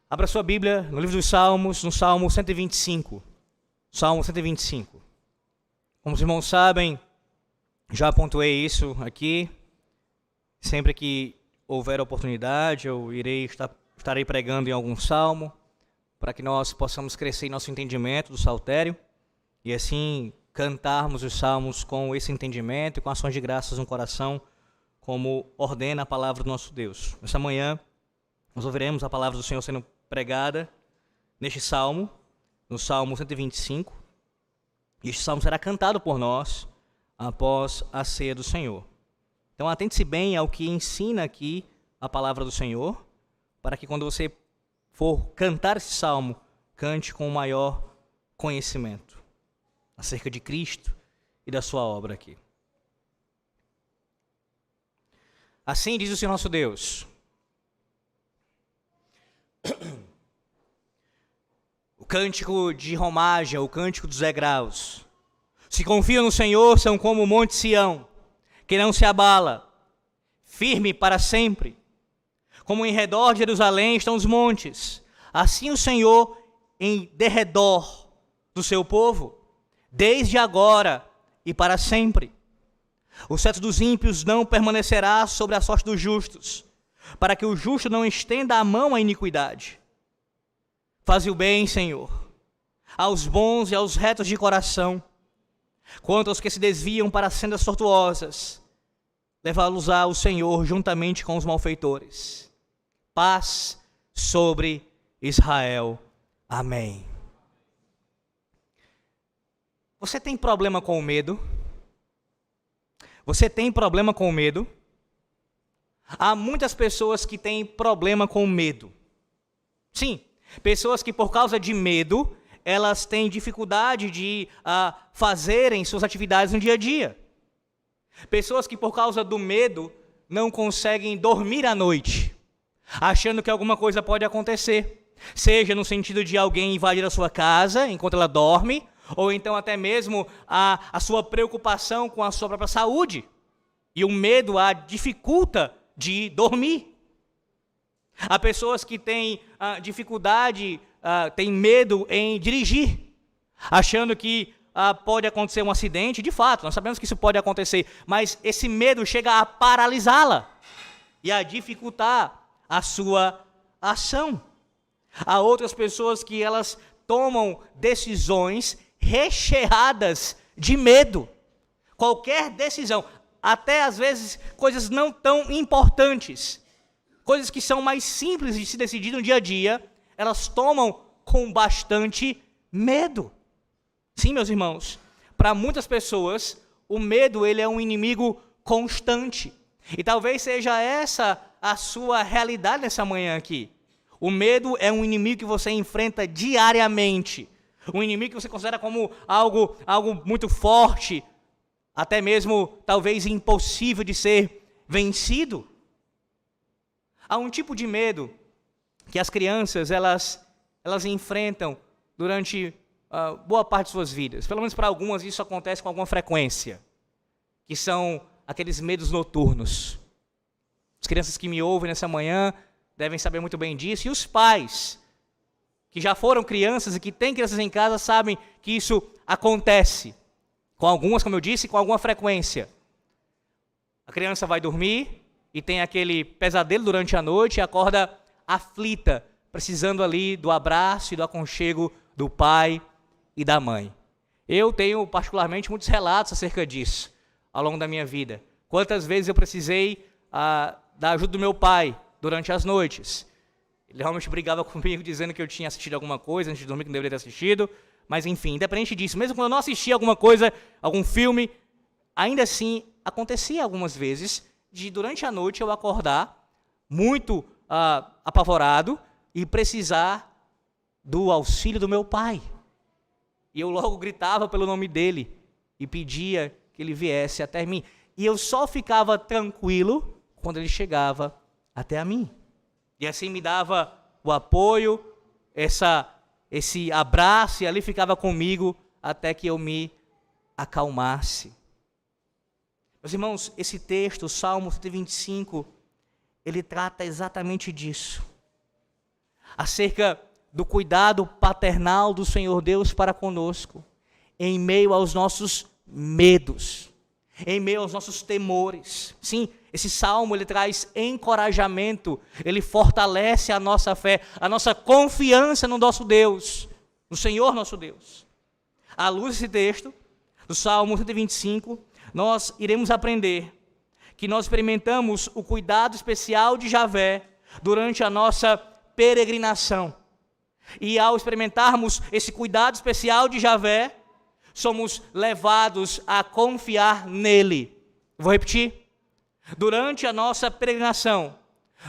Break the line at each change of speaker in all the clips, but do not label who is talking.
Abra sua Bíblia no livro dos Salmos, no Salmo 125. Salmo 125. Como os irmãos sabem, já pontuei isso aqui. Sempre que houver oportunidade, eu estarei pregando em algum salmo, para que nós possamos crescer em nosso entendimento do saltério, e assim cantarmos os salmos com esse entendimento e com ações de graças no coração, como ordena a palavra do nosso Deus. Nessa manhã, nós ouviremos a palavra do Senhor sendo pregada neste salmo, no Salmo 125. E este salmo será cantado por nós após a ceia do Senhor. Então atente-se bem ao que ensina aqui a palavra do Senhor, para que quando você for cantar esse salmo, cante com maior conhecimento acerca de Cristo e da sua obra aqui. Assim diz o Senhor nosso Deus: o cântico de romagem, o cântico dos degraus. Se confiam no Senhor, são como o monte Sião, que não se abala, firme para sempre. Como em redor de Jerusalém estão os montes, assim o Senhor em derredor do seu povo, desde agora e para sempre. O cetro dos ímpios não permanecerá sobre a sorte dos justos, para que o justo não estenda a mão à iniquidade. Faze o bem, Senhor, aos bons e aos retos de coração. Quanto aos que se desviam para sendas tortuosas, levá-los-á o Senhor juntamente com os malfeitores. Paz sobre Israel. Amém. Você tem problema com o medo? Você tem problema com o medo? Há muitas pessoas que têm problema com o medo. Sim, pessoas que por causa de medo, elas têm dificuldade de fazerem suas atividades no dia a dia. Pessoas que por causa do medo não conseguem dormir à noite, achando que alguma coisa pode acontecer. Seja no sentido de alguém invadir a sua casa enquanto ela dorme, ou então até mesmo a sua preocupação com a sua própria saúde. E o medo a dificulta de dormir. Há pessoas que têm dificuldade, têm medo em dirigir, achando que pode acontecer um acidente. De fato, nós sabemos que isso pode acontecer, mas esse medo chega a paralisá-la e a dificultar a sua ação. Há outras pessoas que elas tomam decisões recheadas de medo. Qualquer decisão, até às vezes coisas não tão importantes, coisas que são mais simples de se decidir no dia a dia, elas tomam com bastante medo. Sim, meus irmãos, para muitas pessoas, o medo ele é um inimigo constante. E talvez seja essa a sua realidade nessa manhã aqui. O medo é um inimigo que você enfrenta diariamente. Um inimigo que você considera como algo muito forte, até mesmo talvez impossível de ser vencido. Há um tipo de medo que as crianças elas enfrentam durante boa parte de suas vidas. Pelo menos para algumas isso acontece com alguma frequência, que são aqueles medos noturnos. As crianças que me ouvem nessa manhã devem saber muito bem disso, e os pais que já foram crianças e que têm crianças em casa sabem que isso acontece com algumas, como eu disse, com alguma frequência. A criança vai dormir e tem aquele pesadelo durante a noite e acorda aflita, precisando ali do abraço e do aconchego do pai e da mãe. Eu tenho particularmente muitos relatos acerca disso ao longo da minha vida. Quantas vezes eu precisei da ajuda do meu pai durante as noites. Ele realmente brigava comigo dizendo que eu tinha assistido alguma coisa antes de dormir que não deveria ter assistido. Mas enfim, independente disso, mesmo quando eu não assistia alguma coisa, algum filme, ainda assim acontecia algumas vezes de durante a noite eu acordar muito apavorado e precisar do auxílio do meu pai. E eu logo gritava pelo nome dele e pedia que ele viesse até mim. E eu só ficava tranquilo quando ele chegava até a mim. E assim me dava o apoio, esse abraço, e ali ficava comigo até que eu me acalmasse. Meus irmãos, esse texto, o Salmo 125, ele trata exatamente disso. acerca do cuidado paternal do Senhor Deus para conosco, em meio aos nossos medos, em meio aos nossos temores. Sim, esse salmo ele traz encorajamento, ele fortalece a nossa fé, a nossa confiança no nosso Deus, no Senhor nosso Deus. À luz desse texto, do Salmo 125, nós iremos aprender que nós experimentamos o cuidado especial de Javé durante a nossa peregrinação. E ao experimentarmos esse cuidado especial de Javé, somos levados a confiar nele. Vou repetir. Durante a nossa peregrinação,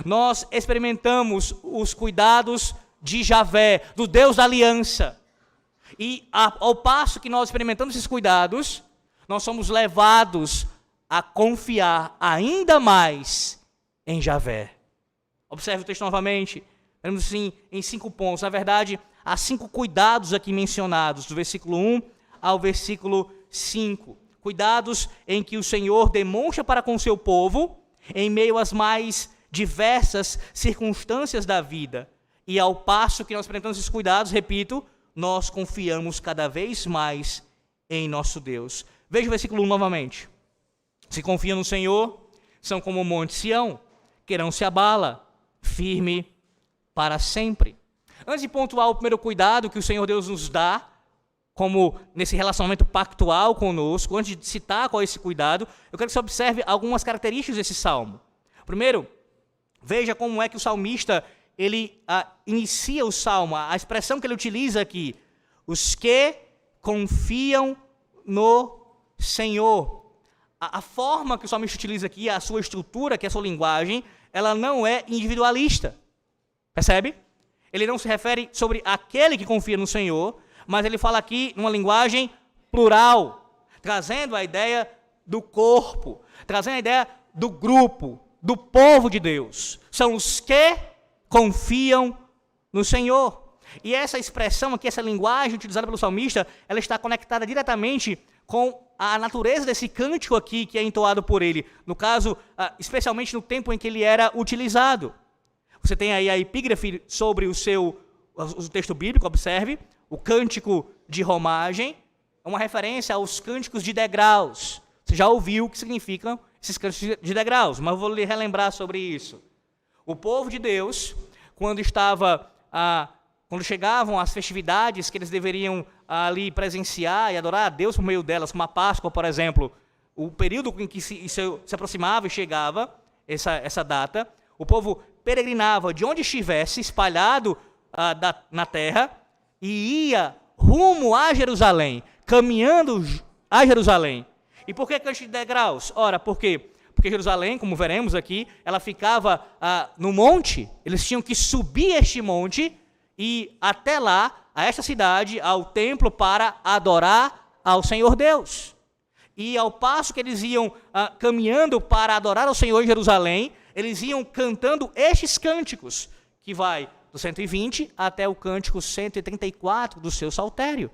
nós experimentamos os cuidados de Javé, do Deus da aliança. E ao passo que nós experimentamos esses cuidados, nós somos levados a confiar ainda mais em Javé. Observe o texto novamente. Temos assim em 5 pontos. Na verdade, há 5 cuidados aqui mencionados, do versículo 1 ao versículo 5. Cuidados em que o Senhor demonstra para com o seu povo, em meio às mais diversas circunstâncias da vida. E ao passo que nós experimentamos esses cuidados, repito, nós confiamos cada vez mais em nosso Deus. Veja o versículo 1 novamente. Se confiam no Senhor, são como o monte Sião, que não se abala, firme para sempre. Antes de pontuar o primeiro cuidado que o Senhor Deus nos dá, como nesse relacionamento pactual conosco, antes de citar qual é esse cuidado, eu quero que você observe algumas características desse salmo. Primeiro, veja como é que o salmista ele inicia o salmo, a expressão que ele utiliza aqui, os que confiam no Senhor. A forma que o salmista utiliza aqui, a sua estrutura, que é a sua linguagem, ela não é individualista. Percebe? Ele não se refere sobre aquele que confia no Senhor, mas ele fala aqui numa linguagem plural, trazendo a ideia do corpo, trazendo a ideia do grupo, do povo de Deus. São os que confiam no Senhor. E essa expressão aqui, essa linguagem utilizada pelo salmista, ela está conectada diretamente com a natureza desse cântico aqui que é entoado por ele. No caso, especialmente no tempo em que ele era utilizado. Você tem aí a epígrafe sobre o texto bíblico, observe. O cântico de romagem é uma referência aos cânticos de degraus. Você já ouviu o que significam esses cânticos de degraus, mas eu vou lhe relembrar sobre isso. O povo de Deus, quando chegavam as festividades que eles deveriam ali presenciar e adorar a Deus por meio delas, como a Páscoa, por exemplo, o período em que se aproximava e chegava essa data, o povo peregrinava de onde estivesse, espalhado na terra, e ia rumo a Jerusalém, caminhando a Jerusalém. E por que cântico de degraus? Ora, por quê? Porque Jerusalém, como veremos aqui, ela ficava no monte, eles tinham que subir este monte e até lá, a esta cidade, ao templo, para adorar ao Senhor Deus. E ao passo que eles iam caminhando para adorar ao Senhor em Jerusalém, eles iam cantando estes cânticos, que vai do 120 até o cântico 134 do seu saltério.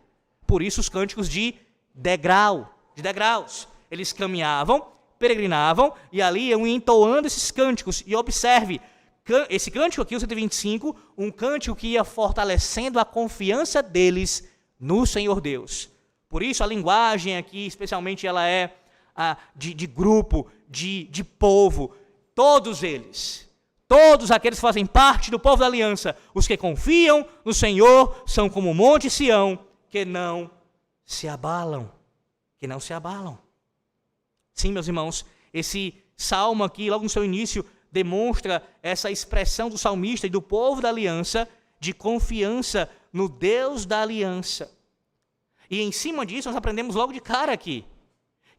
Por isso os cânticos de degraus. Eles caminhavam, peregrinavam e ali iam entoando esses cânticos. E observe, esse cântico aqui, o 125, um cântico que ia fortalecendo a confiança deles no Senhor Deus. Por isso a linguagem aqui, especialmente, ela é de grupo, de povo. Todos eles, todos aqueles que fazem parte do povo da aliança, os que confiam no Senhor, são como o monte Sião, que não se abalam. Que não se abalam. Sim, meus irmãos, esse salmo aqui, logo no seu início, demonstra essa expressão do salmista e do povo da aliança de confiança no Deus da aliança. E em cima disso, nós aprendemos logo de cara aqui,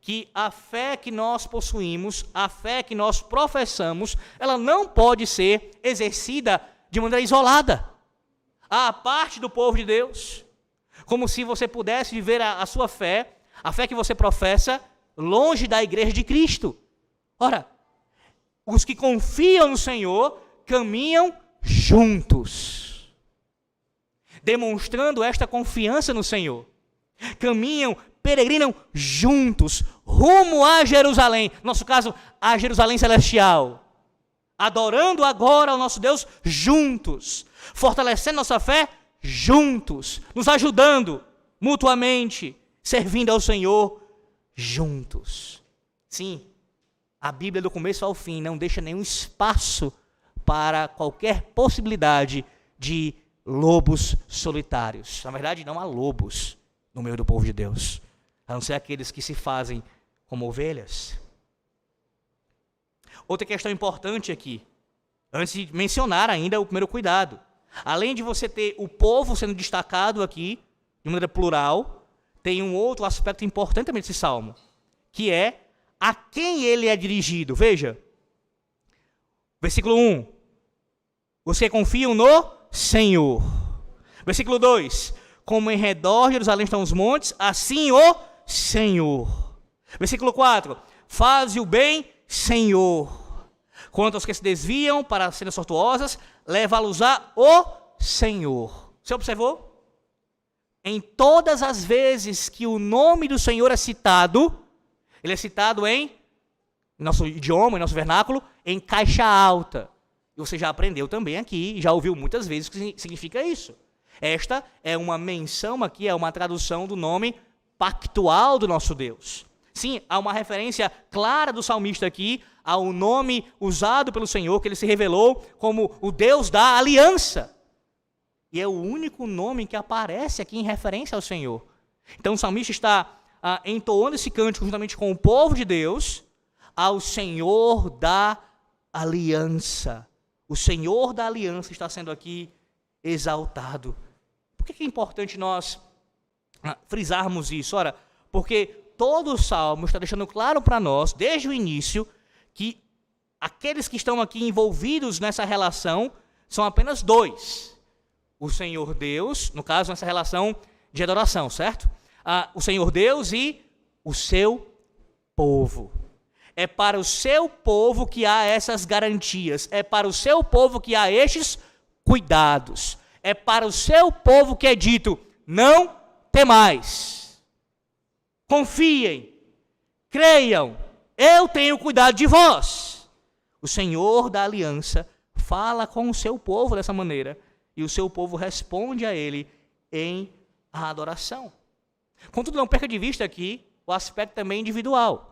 que a fé que nós possuímos, a fé que nós professamos, ela não pode ser exercida de maneira isolada, à parte do povo de Deus, como se você pudesse viver a sua fé, a fé que você professa, longe da igreja de Cristo. Ora, os que confiam no Senhor caminham juntos, demonstrando esta confiança no Senhor. Caminham, peregrinam juntos, rumo a Jerusalém. No nosso caso, a Jerusalém celestial. adorando agora ao nosso Deus juntos, fortalecendo nossa fé juntos, nos ajudando mutuamente, servindo ao Senhor juntos. Sim, a Bíblia do começo ao fim não deixa nenhum espaço para qualquer possibilidade de lobos solitários. Na verdade, não há lobos no meio do povo de Deus, a não ser aqueles que se fazem como ovelhas. Outra questão importante aqui, antes de mencionar ainda o primeiro cuidado. Além de você ter o povo sendo destacado aqui, de maneira plural, tem um outro aspecto importante também desse salmo, que é a quem ele é dirigido. Veja, versículo 1. Você confiam no Senhor. Versículo 2. Como em redor de Jerusalém estão os montes, assim o Senhor. Versículo 4. Faze o bem, Senhor. Quanto aos que se desviam para sendas tortuosas, leva-los-á o Senhor. Você observou? Em todas as vezes que o nome do Senhor é citado, ele é citado em nosso idioma, em nosso vernáculo, em caixa alta. E você já aprendeu também aqui, já ouviu muitas vezes o que significa isso. Esta é uma menção aqui, é uma tradução do nome pactual do nosso Deus. Sim, há uma referência clara do salmista aqui ao nome usado pelo Senhor, que ele se revelou como o Deus da aliança. E é o único nome que aparece aqui em referência ao Senhor. Então o salmista está entoando esse cântico juntamente com o povo de Deus ao Senhor da aliança. O Senhor da aliança está sendo aqui exaltado. Por que é importante nós frisarmos isso? Ora, porque todo o salmo está deixando claro para nós, desde o início, que aqueles que estão aqui envolvidos nessa relação são apenas dois. O Senhor Deus, no caso, nessa relação de adoração, certo? O Senhor Deus e o seu povo. É para o seu povo que há essas garantias. É para o seu povo que há estes cuidados. É para o seu povo que é dito: não temais. Confiem. Creiam. Eu tenho cuidado de vós. O Senhor da aliança fala com o seu povo dessa maneira. E o seu povo responde a ele em adoração. Contudo, não perca de vista aqui o aspecto também individual.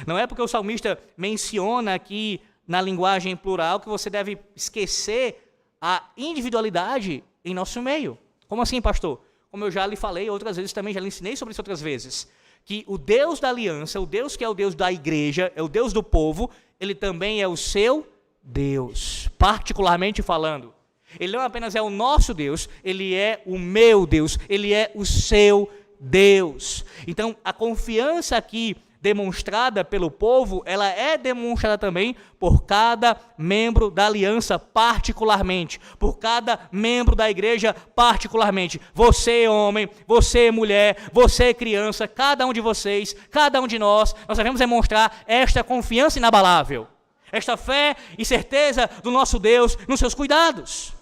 Não é porque o salmista menciona aqui na linguagem plural que você deve esquecer a individualidade em nosso meio. Como assim, pastor? Como eu já lhe falei outras vezes também, já lhe ensinei sobre isso outras vezes. Que o Deus da aliança, o Deus que é o Deus da igreja, é o Deus do povo, ele também é o seu Deus, particularmente falando. Ele não apenas é o nosso Deus, ele é o meu Deus, ele é o seu Deus. Então, a confiança aqui demonstrada pelo povo, ela é demonstrada também por cada membro da aliança particularmente, por cada membro da igreja particularmente. Você, homem, você, mulher, você, criança, cada um de vocês, cada um de nós devemos demonstrar esta confiança inabalável, esta fé e certeza do nosso Deus nos seus cuidados,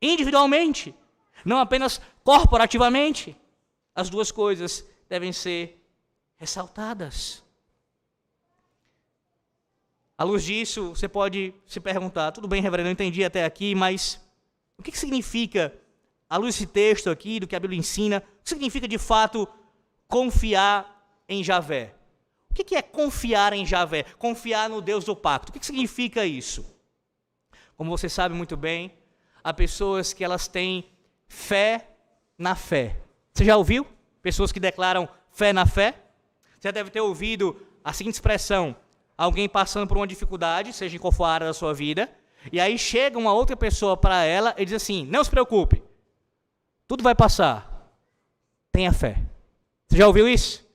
individualmente, não apenas corporativamente. As duas coisas devem ser ressaltadas. À luz disso, você pode se perguntar: tudo bem, reverendo, eu entendi até aqui, mas o que significa, à luz desse texto aqui, do que a Bíblia ensina, o que significa de fato confiar em Javé? O que é confiar em Javé? Confiar no Deus do pacto. O que significa isso? Como você sabe muito bem, há pessoas que elas têm fé na fé. Você já ouviu pessoas que declaram fé na fé? Você já deve ter ouvido a seguinte expressão: alguém passando por uma dificuldade, seja em qual for a área da sua vida, e aí chega uma outra pessoa para ela e diz assim: não se preocupe, tudo vai passar, tenha fé. Você já ouviu isso?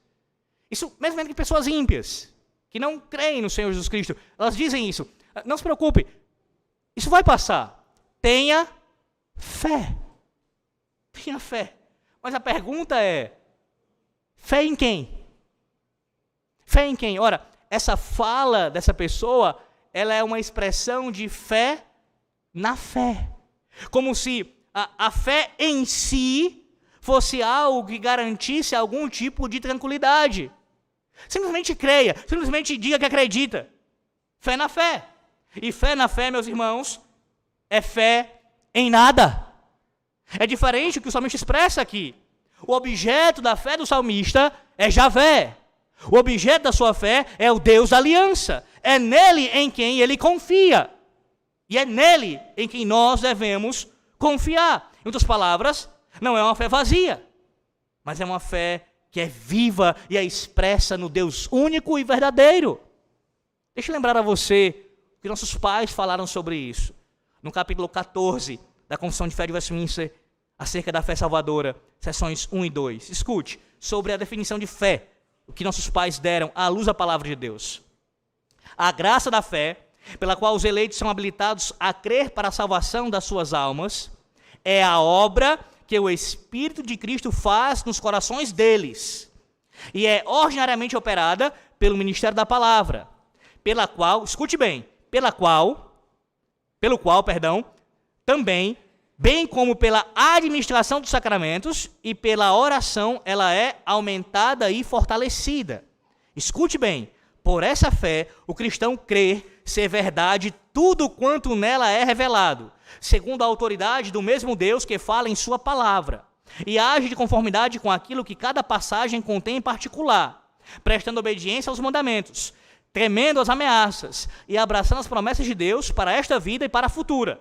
Isso mesmo entre pessoas ímpias, que não creem no Senhor Jesus Cristo, elas dizem isso: não se preocupe, isso vai passar, tenha fé. Tenha fé. Mas a pergunta é: fé em quem? Fé em quem? Ora, essa fala dessa pessoa, ela é uma expressão de fé na fé. Como se a fé em si fosse algo que garantisse algum tipo de tranquilidade. Simplesmente creia, simplesmente diga que acredita. Fé na fé. E fé na fé, meus irmãos, é fé em nada. É diferente do que o salmista expressa aqui. O objeto da fé do salmista é Javé. O objeto da sua fé é o Deus da aliança. É nele em quem ele confia. E é nele em quem nós devemos confiar. Em outras palavras, não é uma fé vazia, mas é uma fé que é viva e é expressa no Deus único e verdadeiro. Deixa eu lembrar a você o que nossos pais falaram sobre isso. No capítulo 14 da Confissão de Fé de Westminster, acerca da fé salvadora, seções 1 e 2. Escute sobre a definição de fé, o que nossos pais deram à luz da palavra de Deus. A graça da fé, pela qual os eleitos são habilitados a crer para a salvação das suas almas, é a obra que o Espírito de Cristo faz nos corações deles, e é ordinariamente operada pelo ministério da palavra, pela qual, escute bem, pelo qual, também, bem como pela administração dos sacramentos e pela oração, ela é aumentada e fortalecida. Escute bem, por essa fé, o cristão crê ser verdade tudo quanto nela é revelado, segundo a autoridade do mesmo Deus que fala em sua palavra, e age de conformidade com aquilo que cada passagem contém em particular, prestando obediência aos mandamentos, temendo as ameaças e abraçando as promessas de Deus para esta vida e para a futura.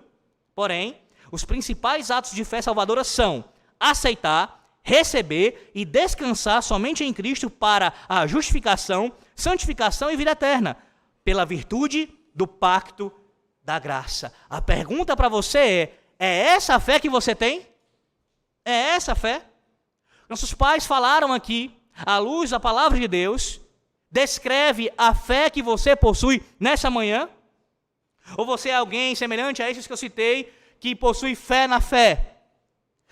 Porém, os principais atos de fé salvadora são aceitar, receber e descansar somente em Cristo para a justificação, santificação e vida eterna, pela virtude do pacto da graça. A pergunta para você é essa a fé que você tem? É essa a fé? Nossos pais falaram aqui, à luz da palavra de Deus, descreve a fé que você possui nessa manhã? Ou você é alguém semelhante a esses que eu citei, que possui fé na fé?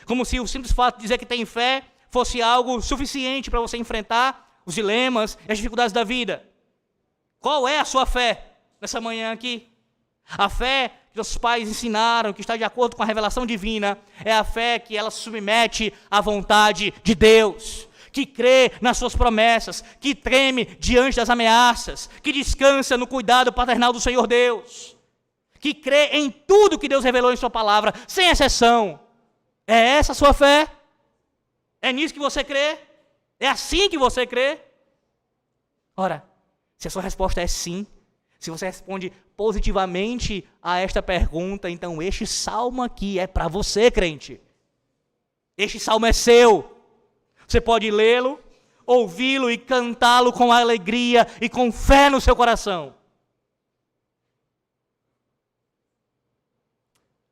Como se o simples fato de dizer que tem fé fosse algo suficiente para você enfrentar os dilemas e as dificuldades da vida. Qual é a sua fé nessa manhã aqui? A fé que nossos pais ensinaram, que está de acordo com a revelação divina, é a fé que ela se submete à vontade de Deus, que crê nas suas promessas, que treme diante das ameaças, que descansa no cuidado paternal do Senhor Deus, que crê em tudo que Deus revelou em sua palavra, sem exceção. É essa a sua fé? É nisso que você crê? É assim que você crê? Ora, se a sua resposta é sim, se você responde positivamente a esta pergunta, então este salmo aqui é para você, crente. Este salmo é seu. Você pode lê-lo, ouvi-lo e cantá-lo com alegria e com fé no seu coração.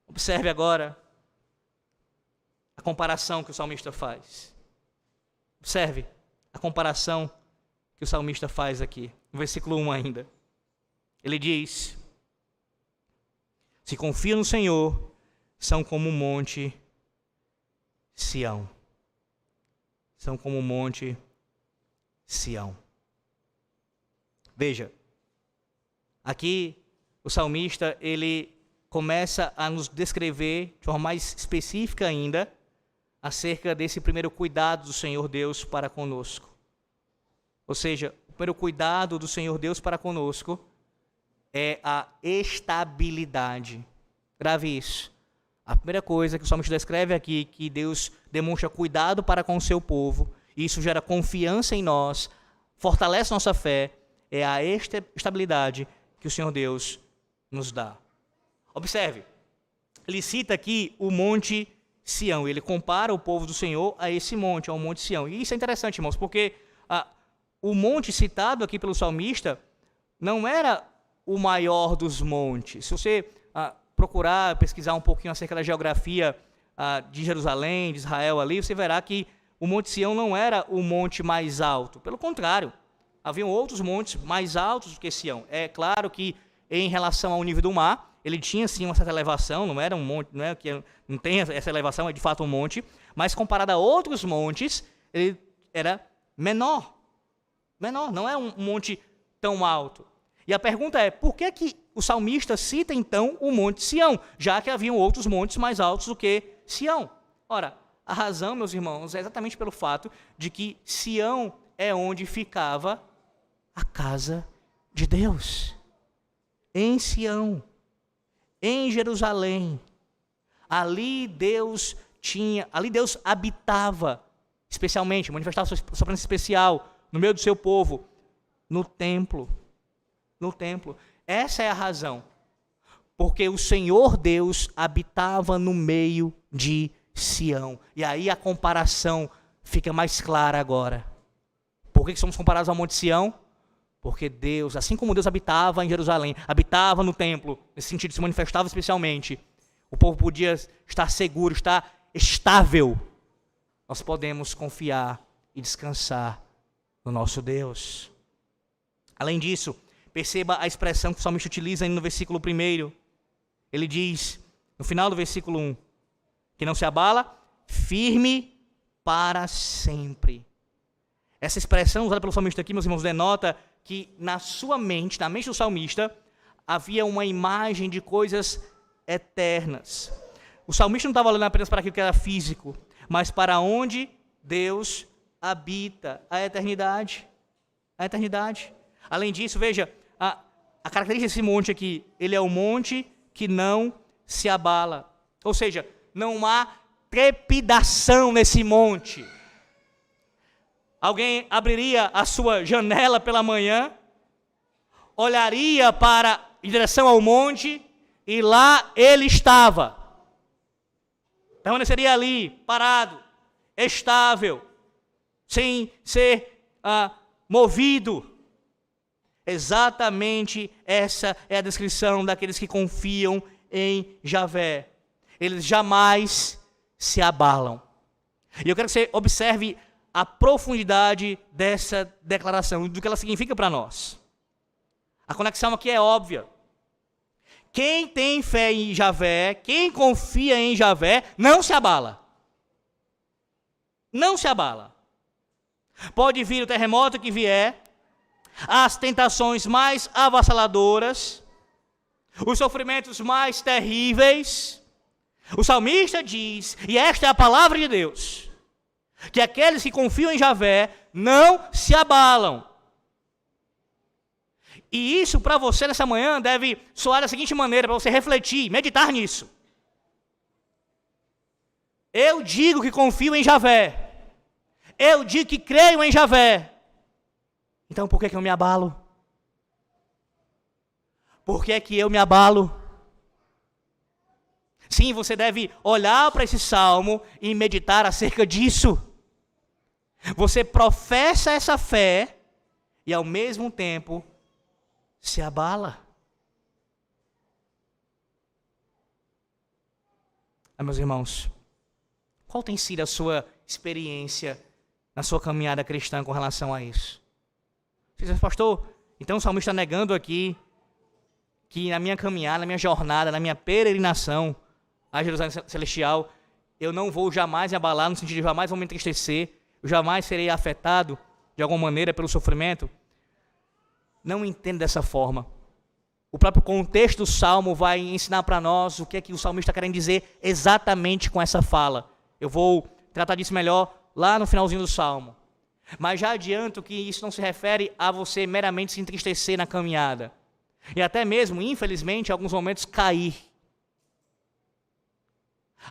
Observe agora a comparação que o salmista faz. Observe a comparação que o salmista faz aqui, no versículo 1 ainda. Ele diz: se confiam no Senhor, são como o monte Sião. São como o monte Sião. Veja, aqui o salmista, ele começa a nos descrever de forma mais específica ainda acerca desse primeiro cuidado do Senhor Deus para conosco. Ou seja, o primeiro cuidado do Senhor Deus para conosco é a estabilidade. Grave isso. A primeira coisa que o salmista descreve aqui, que Deus demonstra cuidado para com o seu povo, e isso gera confiança em nós, fortalece nossa fé, é a estabilidade que o Senhor Deus nos dá. Observe, ele cita aqui o monte Sião, ele compara o povo do Senhor a esse monte, ao monte Sião. E isso é interessante, irmãos, porque o monte citado aqui pelo salmista não era o maior dos montes. Se você procurar pesquisar um pouquinho acerca da geografia de Jerusalém, de Israel ali, você verá que o monte Sião não era o monte mais alto. Pelo contrário, haviam outros montes mais altos do que Sião. É claro que em relação ao nível do mar, ele tinha sim uma certa elevação, não era um monte, não é que não tem essa elevação, é de fato um monte, mas comparado a outros montes, ele era menor. Menor, não é um monte tão alto. E a pergunta é, por que o salmista cita então o monte Sião, já que haviam outros montes mais altos do que Sião? Ora, a razão, meus irmãos, é exatamente pelo fato de que Sião é onde ficava a casa de Deus. em Sião, em Jerusalém. Ali Deus habitava, especialmente, manifestava sua presença especial no meio do seu povo, no templo. No templo. Essa é a razão. Porque o Senhor Deus habitava no meio de Sião. E aí a comparação fica mais clara agora. Por que somos comparados ao Monte Sião? Porque Deus, assim como Deus habitava em Jerusalém, habitava no templo, nesse sentido, se manifestava especialmente, o povo podia estar seguro, estar estável. Nós podemos confiar e descansar no nosso Deus. Além disso, perceba a expressão que o salmista utiliza no versículo 1. Ele diz, no final do versículo 1, que não se abala, firme para sempre. Essa expressão usada pelo salmista aqui, meus irmãos, denota que na sua mente, na mente do salmista, havia uma imagem de coisas eternas. O salmista não estava olhando apenas para aquilo que era físico, mas para onde Deus habita, a eternidade. A eternidade. Além disso, veja, a característica desse monte aqui, ele é um monte que não se abala. Ou seja, não há trepidação nesse monte. Alguém abriria a sua janela pela manhã, olharia em direção ao monte, e lá ele estava. Permaneceria ali, parado, estável, sem ser movido. Exatamente essa é a descrição daqueles que confiam em Javé. Eles jamais se abalam. E eu quero que você observe a profundidade dessa declaração, do que ela significa para nós. A conexão aqui é óbvia. Quem tem fé em Javé, quem confia em Javé, não se abala. Não se abala. Pode vir o terremoto que vier, as tentações mais avassaladoras, os sofrimentos mais terríveis. O salmista diz, e esta é a palavra de Deus, que aqueles que confiam em Javé não se abalam. E isso para você nessa manhã deve soar da seguinte maneira, para você refletir, meditar nisso. Eu digo que confio em Javé. Eu digo que creio em Javé. Então por que eu me abalo? Por que eu me abalo? Sim, você deve olhar para esse salmo e meditar acerca disso. Você professa essa fé e ao mesmo tempo se abala. Meus irmãos, qual tem sido a sua experiência na sua caminhada cristã com relação a isso? Você diz, pastor, então o salmista está negando aqui que na minha caminhada, na minha jornada, na minha peregrinação a Jerusalém Celestial, eu não vou jamais me abalar, no sentido de jamais vou me entristecer, eu jamais serei afetado de alguma maneira pelo sofrimento. Não entenda dessa forma. O próprio contexto do Salmo vai ensinar para nós o que é que o salmista está querendo dizer exatamente com essa fala. Eu vou tratar disso melhor lá no finalzinho do Salmo. Mas já adianto que isso não se refere a você meramente se entristecer na caminhada. E até mesmo, infelizmente, em alguns momentos cair.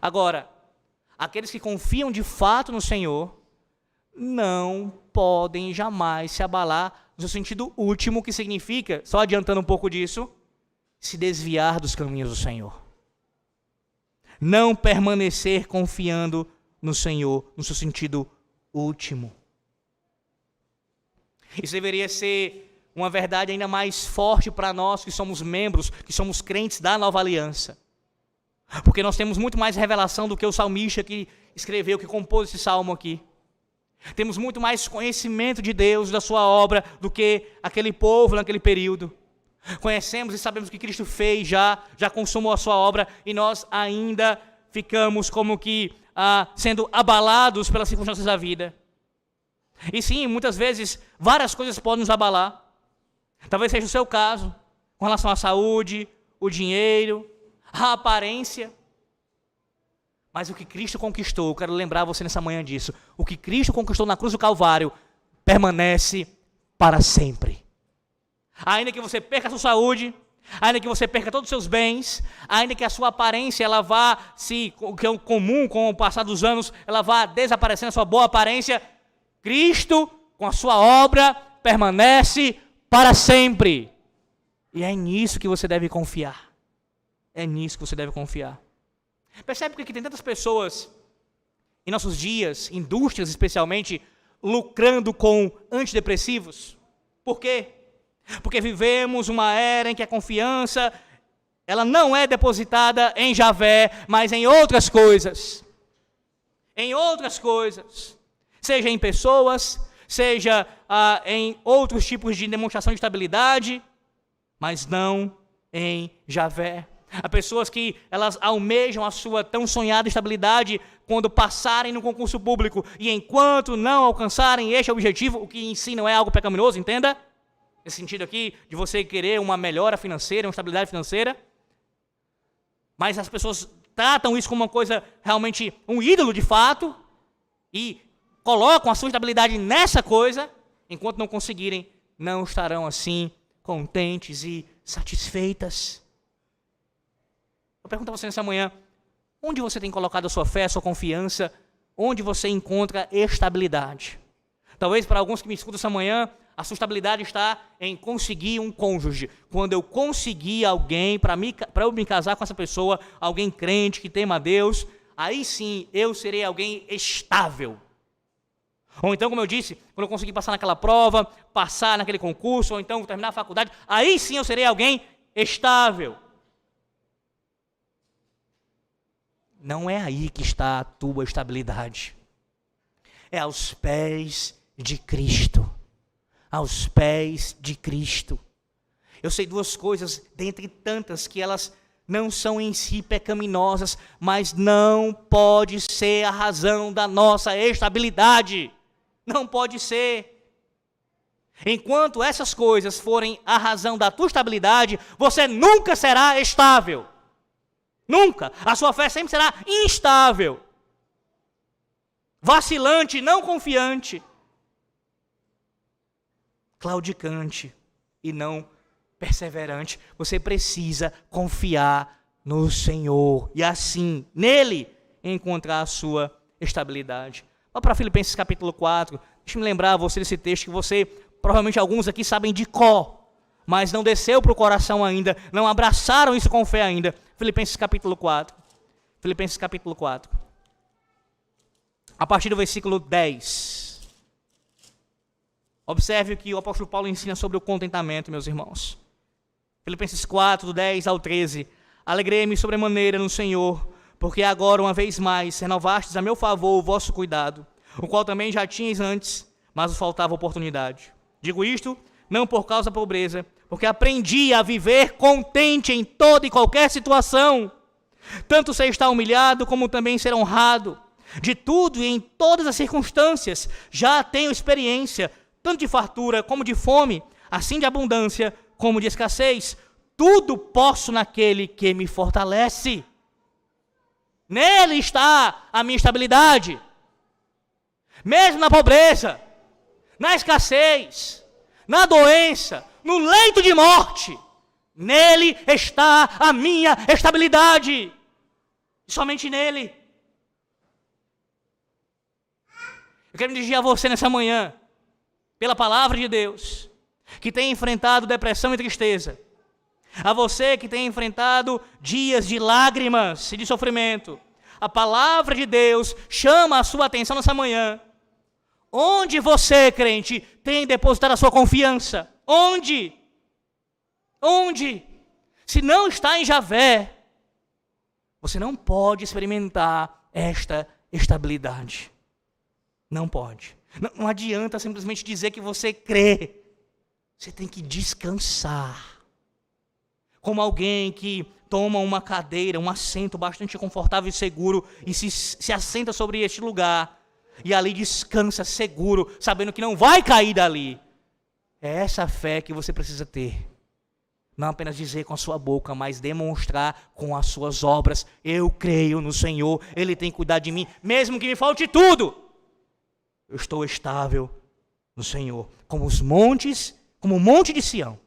Agora, aqueles que confiam de fato no Senhor não podem jamais se abalar no sentido último, que significa, só adiantando um pouco disso, se desviar dos caminhos do Senhor. Não permanecer confiando no Senhor, no seu sentido último. Isso deveria ser uma verdade ainda mais forte para nós que somos membros, que somos crentes da Nova Aliança. Porque nós temos muito mais revelação do que o salmista que escreveu, que compôs esse salmo aqui. Temos muito mais conhecimento de Deus, da sua obra, do que aquele povo naquele período. Conhecemos e sabemos o que Cristo fez, já consumou a sua obra, e nós ainda ficamos como que sendo abalados pelas circunstâncias da vida. E sim, muitas vezes, várias coisas podem nos abalar. Talvez seja o seu caso, com relação à saúde, o dinheiro, a aparência. Mas o que Cristo conquistou, eu quero lembrar você nessa manhã disso, o que Cristo conquistou na cruz do Calvário permanece para sempre. Ainda que você perca a sua saúde, ainda que você perca todos os seus bens, ainda que a sua aparência ela vá o que é comum com o passar dos anos, ela vá desaparecendo a sua boa aparência, Cristo, com a sua obra, permanece para sempre. E é nisso que você deve confiar. É nisso que você deve confiar. Percebe por que tem tantas pessoas em nossos dias, indústrias especialmente, lucrando com antidepressivos? Por quê? Porque vivemos uma era em que a confiança ela não é depositada em Javé, mas em outras coisas. Em outras coisas. Seja em pessoas, seja em outros tipos de demonstração de estabilidade, mas não em Javé. Há pessoas que elas almejam a sua tão sonhada estabilidade quando passarem no concurso público, e enquanto não alcançarem este objetivo, o que em si não é algo pecaminoso, entenda? Nesse sentido aqui, de você querer uma melhora financeira, uma estabilidade financeira, mas as pessoas tratam isso como uma coisa realmente, um ídolo de fato, e colocam a sua estabilidade nessa coisa, enquanto não conseguirem, não estarão assim contentes e satisfeitas. Eu pergunto a você nessa manhã, onde você tem colocado a sua fé, a sua confiança, onde você encontra estabilidade? Talvez para alguns que me escutam essa manhã, a sua estabilidade está em conseguir um cônjuge. Quando eu conseguir alguém para eu me casar com essa pessoa, alguém crente, que tema a Deus, aí sim eu serei alguém estável. Ou então, como eu disse, quando eu conseguir passar naquela prova, passar naquele concurso, ou então terminar a faculdade, aí sim eu serei alguém estável. Não é aí que está a tua estabilidade. É aos pés de Cristo. Aos pés de Cristo. Eu sei duas coisas, dentre tantas, que elas não são em si pecaminosas, mas não pode ser a razão da nossa estabilidade. Não pode ser. Enquanto essas coisas forem a razão da tua estabilidade, você nunca será estável. Nunca. A sua fé sempre será instável. Vacilante, não confiante. Claudicante e não perseverante. Você precisa confiar no Senhor e assim, nele, encontrar a sua estabilidade. Vá para Filipenses capítulo 4. Deixa eu me lembrar você desse texto que você, provavelmente alguns aqui sabem de cor, mas não desceu para o coração ainda, não abraçaram isso com fé ainda. Filipenses capítulo 4. Filipenses capítulo 4. A partir do versículo 10. Observe o que o apóstolo Paulo ensina sobre o contentamento, meus irmãos. Filipenses 4, do 10 ao 13. Alegrei-me sobremaneira no Senhor, porque agora, uma vez mais, renovastes a meu favor o vosso cuidado, o qual também já tinhais antes, mas vos faltava oportunidade. Digo isto, não por causa da pobreza, porque aprendi a viver contente em toda e qualquer situação, tanto ser estar humilhado, como também ser honrado. De tudo e em todas as circunstâncias, já tenho experiência, tanto de fartura como de fome, assim de abundância como de escassez. Tudo posso naquele que me fortalece. Nele está a minha estabilidade. Mesmo na pobreza, na escassez, na doença, no leito de morte, nele está a minha estabilidade. E somente nele. Eu quero me dirigir a você nessa manhã, pela palavra de Deus, que tem enfrentado depressão e tristeza. A você que tem enfrentado dias de lágrimas e de sofrimento. A palavra de Deus chama a sua atenção nessa manhã. Onde você, crente, tem depositado a sua confiança? Onde? Onde? Se não está em Javé, você não pode experimentar esta estabilidade. Não pode. Não adianta simplesmente dizer que você crê. Você tem que descansar. Como alguém que toma uma cadeira, um assento bastante confortável e seguro e se assenta sobre este lugar e ali descansa seguro, sabendo que não vai cair dali. É essa fé que você precisa ter. Não apenas dizer com a sua boca, mas demonstrar com as suas obras. Eu creio no Senhor, Ele tem cuidado de mim, mesmo que me falte tudo. Eu estou estável no Senhor, como os montes, como o monte de Sião,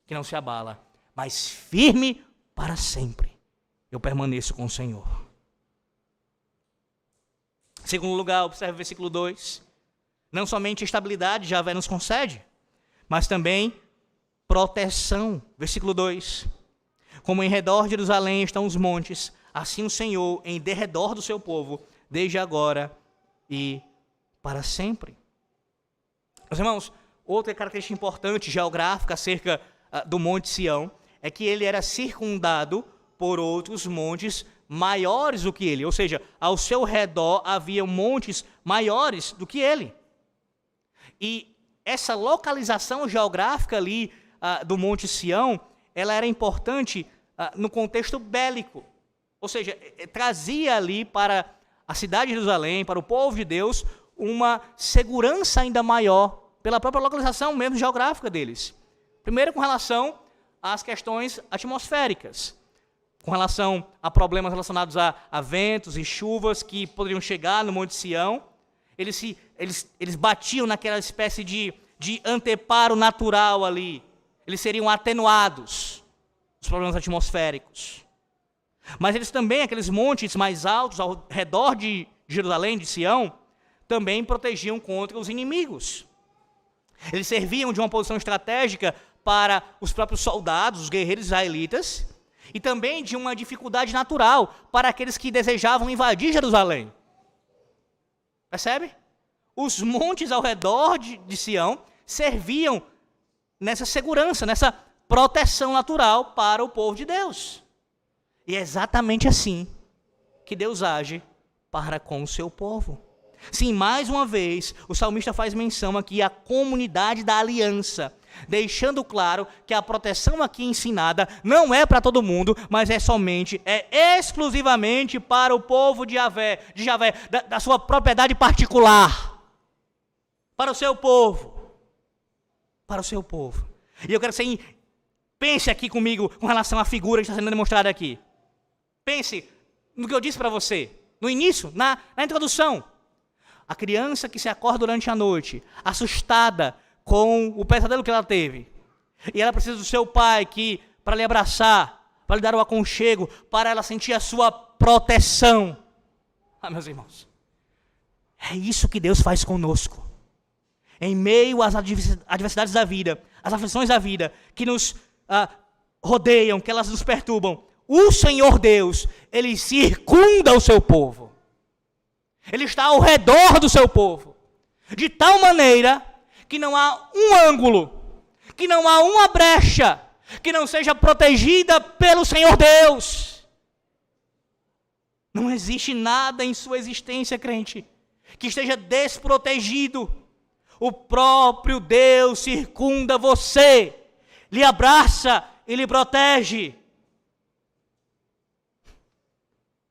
que não se abala, mas firme para sempre. Eu permaneço com o Senhor. Em segundo lugar, observe o versículo 2. Não somente estabilidade Javé nos concede, mas também proteção. Versículo 2. Como em redor de Jerusalém estão os montes, assim o Senhor em derredor do seu povo, desde agora e para sempre. Meus irmãos, outra característica importante geográfica acerca do Monte Sião é que ele era circundado por outros montes maiores do que ele. Ou seja, ao seu redor havia montes maiores do que ele. E essa localização geográfica ali do Monte Sião, ela era importante no contexto bélico. Ou seja, trazia ali para a cidade de Jerusalém, para o povo de Deus, uma segurança ainda maior pela própria localização mesmo geográfica deles. Primeiro com relação às questões atmosféricas, com relação a problemas relacionados a ventos e chuvas que poderiam chegar no Monte Sião. Eles batiam naquela espécie de anteparo natural ali. Eles seriam atenuados, os problemas atmosféricos. Mas eles também, aqueles montes mais altos ao redor de Jerusalém, de Sião, também protegiam contra os inimigos. Eles serviam de uma posição estratégica para os próprios soldados, os guerreiros israelitas, e também de uma dificuldade natural para aqueles que desejavam invadir Jerusalém. Percebe? Os montes ao redor de Sião serviam nessa segurança, nessa proteção natural para o povo de Deus. E é exatamente assim que Deus age para com o seu povo. Sim, mais uma vez, o salmista faz menção aqui à comunidade da aliança, deixando claro que a proteção aqui ensinada não é para todo mundo, mas é exclusivamente para o povo de Javé, da sua propriedade particular, para o seu povo. Para o seu povo. E eu quero que você pense aqui comigo com relação à figura que está sendo demonstrada aqui. Pense no que eu disse para você, no início, na introdução. A criança que se acorda durante a noite, assustada com o pesadelo que ela teve. E ela precisa do seu pai para lhe abraçar, para lhe dar o aconchego, para ela sentir a sua proteção. Meus irmãos, é isso que Deus faz conosco. Em meio às adversidades da vida, às aflições da vida, que nos rodeiam, que elas nos perturbam, o Senhor Deus, Ele circunda o seu povo. Ele está ao redor do seu povo, de tal maneira que não há um ângulo, que não há uma brecha, que não seja protegida pelo Senhor Deus. Não existe nada em sua existência, crente, que esteja desprotegido. O próprio Deus circunda você, lhe abraça e lhe protege.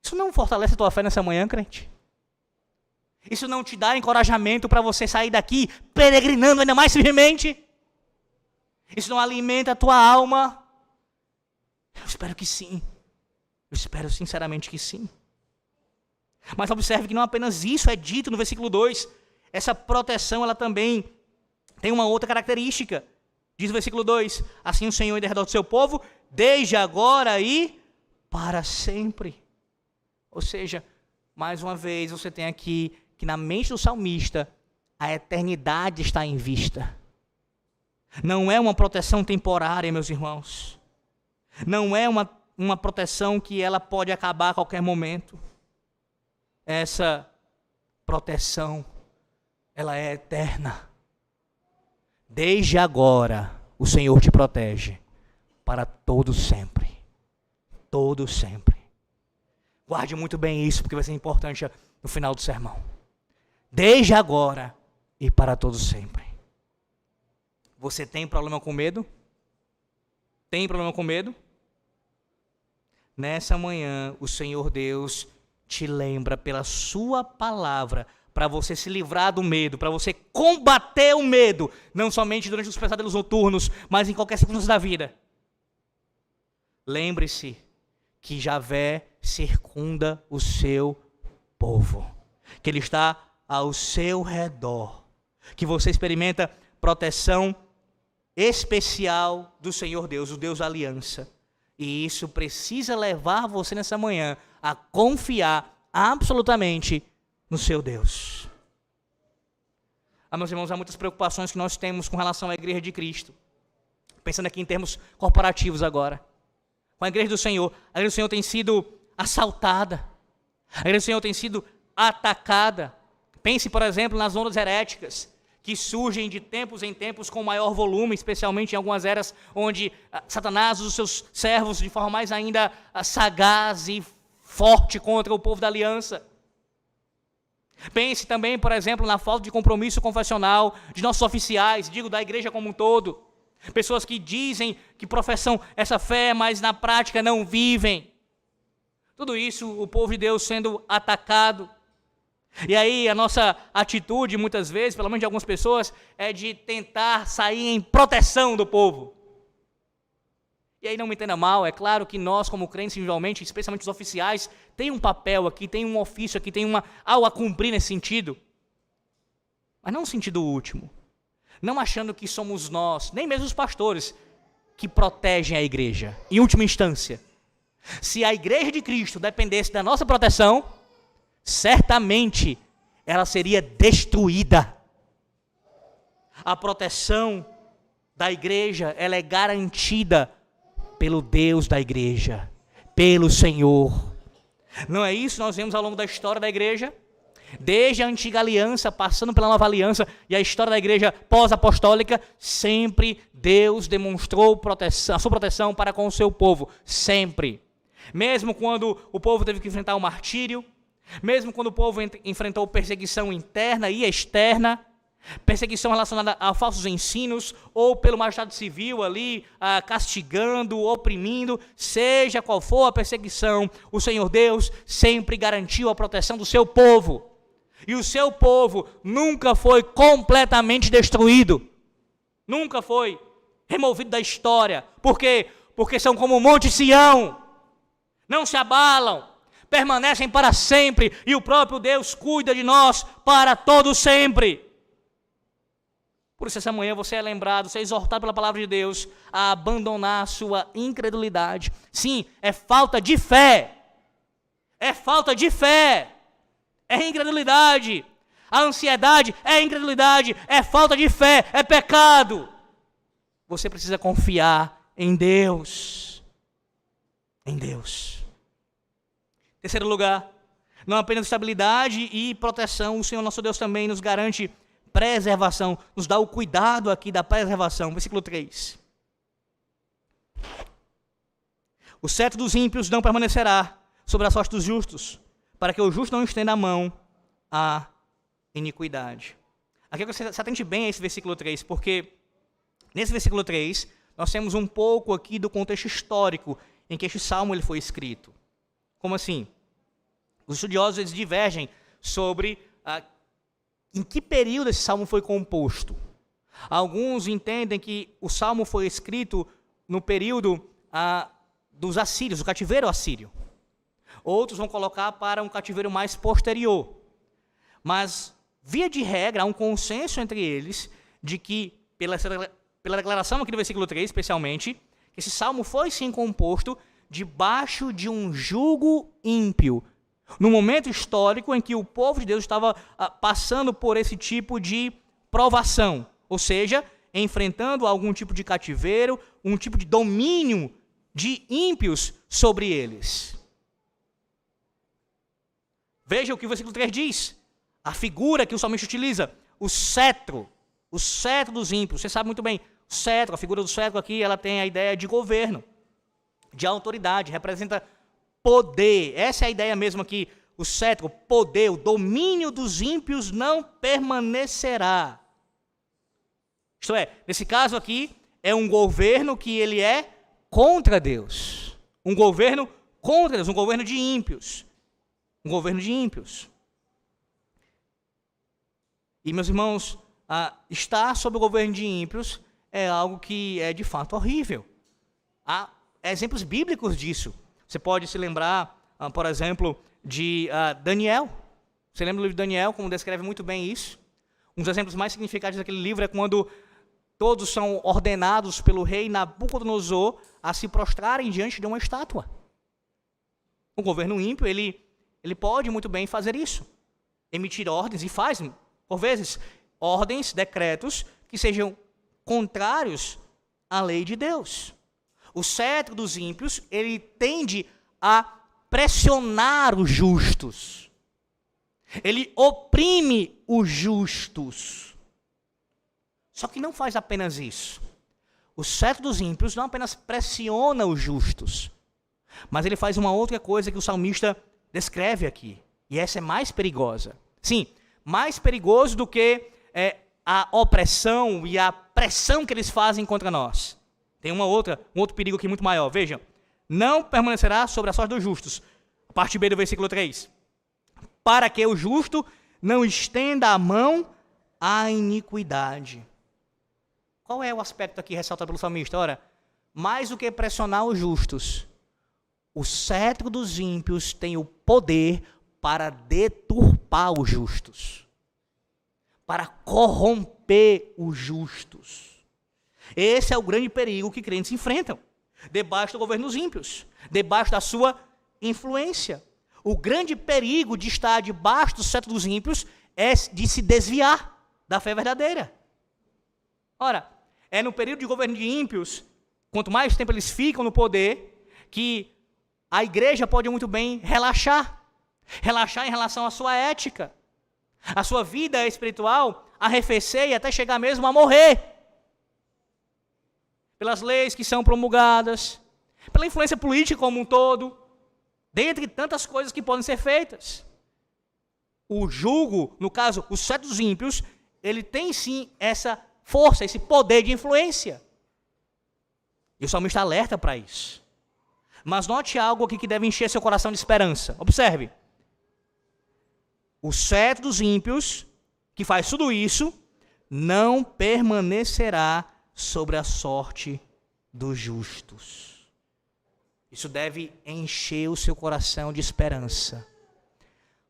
Isso não fortalece a tua fé nessa manhã, crente? Isso não te dá encorajamento para você sair daqui peregrinando ainda mais firmemente? Isso não alimenta a tua alma? Eu espero que sim. Eu espero sinceramente que sim. Mas observe que não apenas isso é dito no versículo 2. Essa proteção, ela também tem uma outra característica. Diz o versículo 2. Assim o Senhor em derredor do seu povo, desde agora e para sempre. Ou seja, mais uma vez você tem aqui que na mente do salmista, a eternidade está em vista. Não é uma proteção temporária, meus irmãos. Não é uma proteção que ela pode acabar a qualquer momento. Essa proteção, ela é eterna. Desde agora, o Senhor te protege para todo sempre. Todo sempre. Guarde muito bem isso, porque vai ser importante no final do sermão. Desde agora e para todo sempre. Você tem problema com medo? Tem problema com medo? Nessa manhã, o Senhor Deus te lembra pela sua palavra para você se livrar do medo, para você combater o medo, não somente durante os pesadelos noturnos, mas em qualquer circunstância da vida. Lembre-se que Javé circunda o seu povo, que Ele está ao seu redor, que você experimenta proteção especial do Senhor Deus, o Deus da aliança. E isso precisa levar você nessa manhã a confiar absolutamente no seu Deus. Meus irmãos, há muitas preocupações que nós temos com relação à igreja de Cristo. Pensando aqui em termos corporativos agora. Com a igreja do Senhor, a igreja do Senhor tem sido assaltada. A igreja do Senhor tem sido atacada. Pense, por exemplo, nas ondas heréticas, que surgem de tempos em tempos com maior volume, especialmente em algumas eras onde Satanás usa os seus servos de forma mais ainda sagaz e forte contra o povo da aliança. Pense também, por exemplo, na falta de compromisso confessional de nossos oficiais, digo da igreja como um todo. Pessoas que dizem que professam essa fé, mas na prática não vivem. Tudo isso, o povo de Deus sendo atacado. E aí a nossa atitude, muitas vezes, pelo menos de algumas pessoas, é de tentar sair em proteção do povo. E aí não me entenda mal, é claro que nós como crentes individualmente, especialmente os oficiais, tem um papel aqui, tem um ofício aqui, tem algo a cumprir nesse sentido. Mas não no sentido último. Não achando que somos nós, nem mesmo os pastores, que protegem a igreja. Em última instância, se a igreja de Cristo dependesse da nossa proteção, certamente ela seria destruída. A proteção da igreja, ela é garantida pelo Deus da igreja, pelo Senhor. Não é isso que nós vemos ao longo da história da igreja? Desde a antiga aliança, passando pela nova aliança e a história da igreja pós-apostólica, sempre Deus demonstrou a sua proteção para com o seu povo, sempre. Mesmo quando o povo teve que enfrentar o martírio, mesmo quando o povo enfrentou perseguição interna e externa, perseguição relacionada a falsos ensinos, ou pelo magistrado civil ali, castigando, oprimindo, seja qual for a perseguição, o Senhor Deus sempre garantiu a proteção do seu povo. E o seu povo nunca foi completamente destruído. Nunca foi removido da história. Por quê? Porque são como o Monte Sião. Não se abalam, permanecem para sempre, e o próprio Deus cuida de nós para todo sempre. Por isso essa manhã você é lembrado, você é exortado pela palavra de Deus a abandonar a sua incredulidade. Sim, é falta de fé. É falta de fé. É incredulidade. A ansiedade é incredulidade, é falta de fé, é pecado. Você precisa confiar em Deus. Em Deus. Terceiro lugar, não apenas estabilidade e proteção, o Senhor nosso Deus também nos garante preservação, nos dá o cuidado aqui da preservação. Versículo 3. O cetro dos ímpios não permanecerá sobre a sorte dos justos, para que o justo não estenda a mão à iniquidade. Aqui você se atente bem a esse versículo 3, porque nesse versículo 3, nós temos um pouco aqui do contexto histórico em que este salmo ele foi escrito. Como assim? Os estudiosos eles divergem sobre em que período esse salmo foi composto. Alguns entendem que o salmo foi escrito no período dos assírios, do cativeiro assírio. Outros vão colocar para um cativeiro mais posterior. Mas, via de regra, há um consenso entre eles de que, pela declaração aqui do versículo 3, especialmente, que esse salmo foi sim composto debaixo de um jugo ímpio, no momento histórico em que o povo de Deus estava passando por esse tipo de provação, ou seja, enfrentando algum tipo de cativeiro, um tipo de domínio de ímpios sobre eles. Veja o que o versículo 3 diz, a figura que o salmista utiliza, o cetro dos ímpios. Você sabe muito bem, o cetro, a figura do cetro aqui, ela tem a ideia de governo, de autoridade, representa poder. Essa é a ideia mesmo aqui, o cetro, poder, o domínio dos ímpios não permanecerá. Isto é, nesse caso aqui, é um governo que ele é contra Deus. Um governo contra Deus, um governo de ímpios. Um governo de ímpios. E, meus irmãos, estar sob o governo de ímpios é algo que é de fato horrível. Há exemplos bíblicos disso. Você pode se lembrar, por exemplo, de Daniel. Você lembra do livro de Daniel, como descreve muito bem isso? Um dos exemplos mais significativos daquele livro é quando todos são ordenados pelo rei Nabucodonosor a se prostrarem diante de uma estátua. O governo ímpio, ele pode muito bem fazer isso. Emitir ordens, e faz, por vezes, ordens, decretos, que sejam contrários à lei de Deus. O cetro dos ímpios, ele tende a pressionar os justos. Ele oprime os justos. Só que não faz apenas isso. O cetro dos ímpios não apenas pressiona os justos, mas ele faz uma outra coisa que o salmista descreve aqui. E essa é mais perigosa. Sim, mais perigoso do que a opressão e a pressão que eles fazem contra nós. Tem um outro perigo aqui muito maior. Vejam, não permanecerá sobre a sorte dos justos. A parte B do versículo 3. Para que o justo não estenda a mão à iniquidade. Qual é o aspecto aqui ressaltado pelo salmista? Ora, mais do que pressionar os justos, o cetro dos ímpios tem o poder para deturpar os justos, para corromper os justos. Esse é o grande perigo que crentes enfrentam, debaixo do governo dos ímpios, debaixo da sua influência. O grande perigo de estar debaixo do cetro dos ímpios é de se desviar da fé verdadeira. Ora, é no período de governo de ímpios, quanto mais tempo eles ficam no poder, que a igreja pode muito bem relaxar em relação à sua ética, a sua vida espiritual, arrefecer e até chegar mesmo a morrer, pelas leis que são promulgadas, pela influência política como um todo, dentre tantas coisas que podem ser feitas. O jugo, no caso, o cetro dos ímpios, ele tem sim essa força, esse poder de influência. E o salmista alerta para isso. Mas note algo aqui que deve encher seu coração de esperança. Observe. O cetro dos ímpios, que faz tudo isso, não permanecerá sobre a sorte dos justos. Isso deve encher o seu coração de esperança.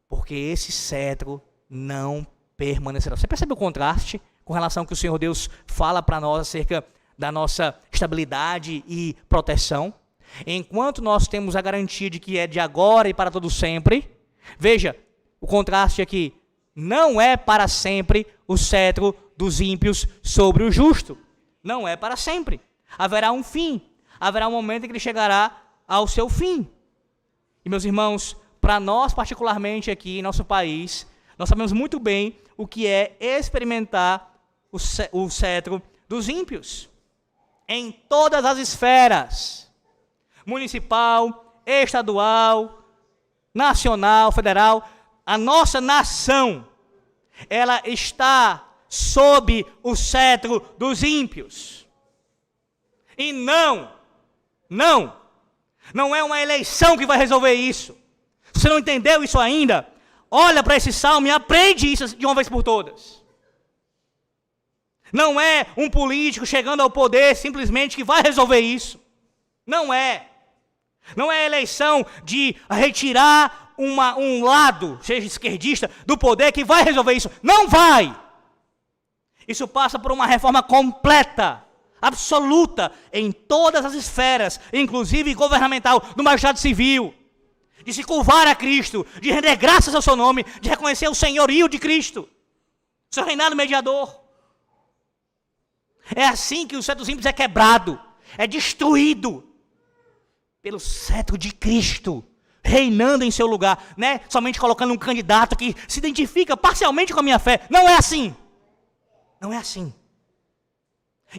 Porque esse cetro não permanecerá. Você percebe o contraste com relação ao que o Senhor Deus fala para nós acerca da nossa estabilidade e proteção? Enquanto nós temos a garantia de que é de agora e para todo sempre, veja, o contraste aqui, não é para sempre o cetro dos ímpios sobre o justo. Não é para sempre. Haverá um fim. Haverá um momento em que ele chegará ao seu fim. E meus irmãos, para nós particularmente aqui em nosso país, nós sabemos muito bem o que é experimentar o cetro dos ímpios. Em todas as esferas. Municipal, estadual, nacional, federal. A nossa nação, ela está sob o cetro dos ímpios. E não é uma eleição que vai resolver isso. Se você não entendeu isso ainda, olha para esse salmo e aprende isso de uma vez por todas. Não é um político chegando ao poder simplesmente que vai resolver isso. Não é. Não é a eleição de retirar um lado, seja esquerdista, do poder que vai resolver isso. Não vai. Isso passa por uma reforma completa, absoluta, em todas as esferas, inclusive governamental, do magistrado civil, de se curvar a Cristo, de render graças ao seu nome, de reconhecer o senhorio de Cristo, seu reinado mediador. É assim que o cetro dos ímpios é quebrado, é destruído pelo cetro de Cristo, reinando em seu lugar, né? Somente colocando um candidato que se identifica parcialmente com a minha fé. Não é assim. Não é assim.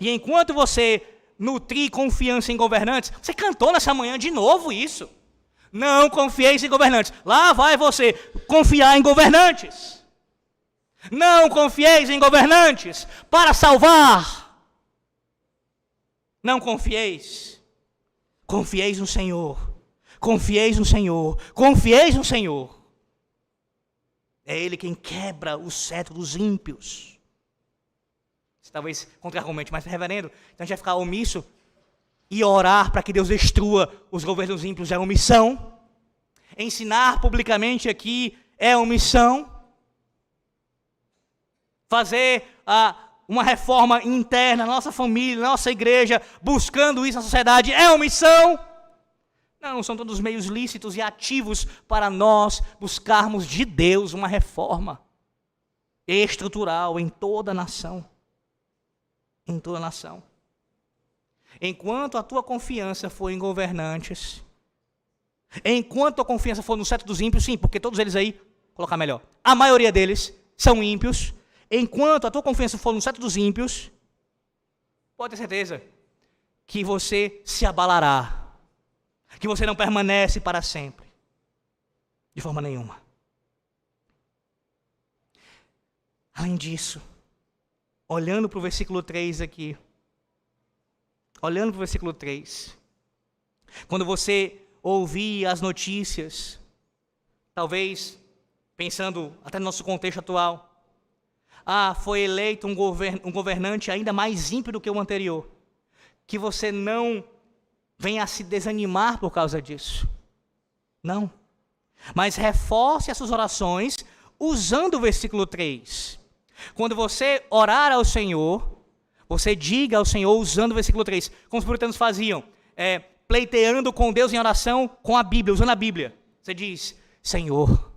E enquanto você nutrir confiança em governantes, você cantou nessa manhã de novo isso. Não confieis em governantes. Lá vai você confiar em governantes. Não confieis em governantes para salvar. Não confieis. Confieis no Senhor. Confieis no Senhor. Confieis no Senhor. É Ele quem quebra o cetro dos ímpios. Talvez contra-argumente, mas reverendo, então a gente vai ficar omisso e orar para que Deus destrua os governos ímpios é omissão. Ensinar publicamente aqui é omissão. Fazer uma reforma interna na nossa família, na nossa igreja, buscando isso na sociedade, é omissão? Não, são todos meios lícitos e ativos para nós buscarmos de Deus uma reforma estrutural em toda a nação. Em toda a nação. Enquanto a tua confiança for em governantes, enquanto a confiança for no cetro dos ímpios, sim, porque todos eles aí, colocar melhor, a maioria deles são ímpios, enquanto a tua confiança for no cetro dos ímpios, pode ter certeza que você se abalará, que você não permanece para sempre, de forma nenhuma. Além disso, olhando para o versículo 3 aqui, olhando para o versículo 3, quando você ouvir as notícias, talvez pensando até no nosso contexto atual, foi eleito um governante ainda mais ímpio do que o anterior, que você não venha a se desanimar por causa disso. Não. Mas reforce as suas orações usando o versículo 3. Quando você orar ao Senhor, você diga ao Senhor usando o versículo 3, como os puritanos faziam, pleiteando com Deus em oração com a Bíblia, usando a Bíblia. Você diz, Senhor,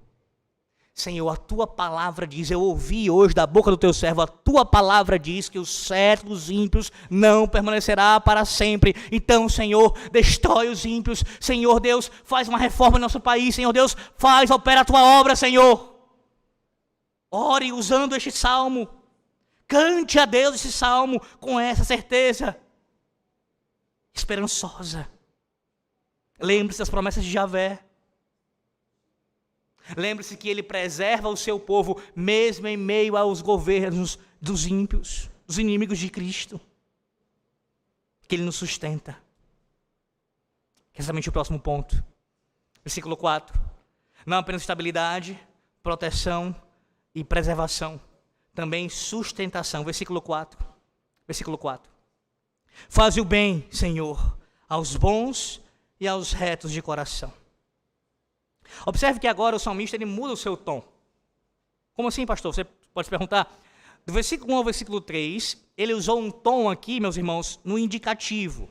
a tua palavra diz, eu ouvi hoje da boca do teu servo, a tua palavra diz que o cetro dos ímpios não permanecerá para sempre. Então, Senhor, destrói os ímpios. Senhor Deus, faz uma reforma no nosso país. Senhor Deus, opera a tua obra, Senhor. Ore usando este salmo. Cante a Deus esse salmo com essa certeza esperançosa. Lembre-se das promessas de Javé. Lembre-se que ele preserva o seu povo, mesmo em meio aos governos dos ímpios, dos inimigos de Cristo. Que ele nos sustenta. Que é exatamente o próximo ponto. Versículo 4. Não apenas estabilidade, proteção e preservação. Também sustentação. Versículo 4. Versículo 4. Faze o bem, Senhor, aos bons e aos retos de coração. Observe que agora o salmista ele muda o seu tom. Como assim, pastor? Você pode se perguntar. Do versículo 1 ao versículo 3, ele usou um tom aqui, meus irmãos, no indicativo,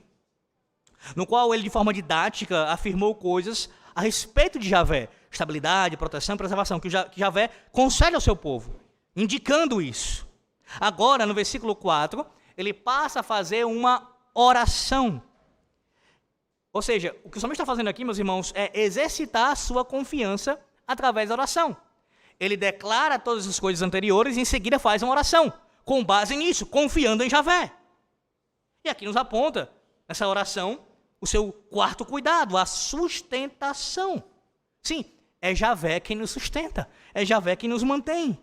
no qual ele, de forma didática, afirmou coisas a respeito de Javé. Estabilidade, proteção e preservação, que Javé concede ao seu povo, indicando isso. Agora, no versículo 4, ele passa a fazer uma oração. Ou seja, o que o salmista está fazendo aqui, meus irmãos, é exercitar a sua confiança através da oração. Ele declara todas as coisas anteriores e em seguida faz uma oração, com base nisso, confiando em Javé. E aqui nos aponta, nessa oração, o seu quarto cuidado, a sustentação. Sim, é Javé quem nos sustenta, é Javé quem nos mantém.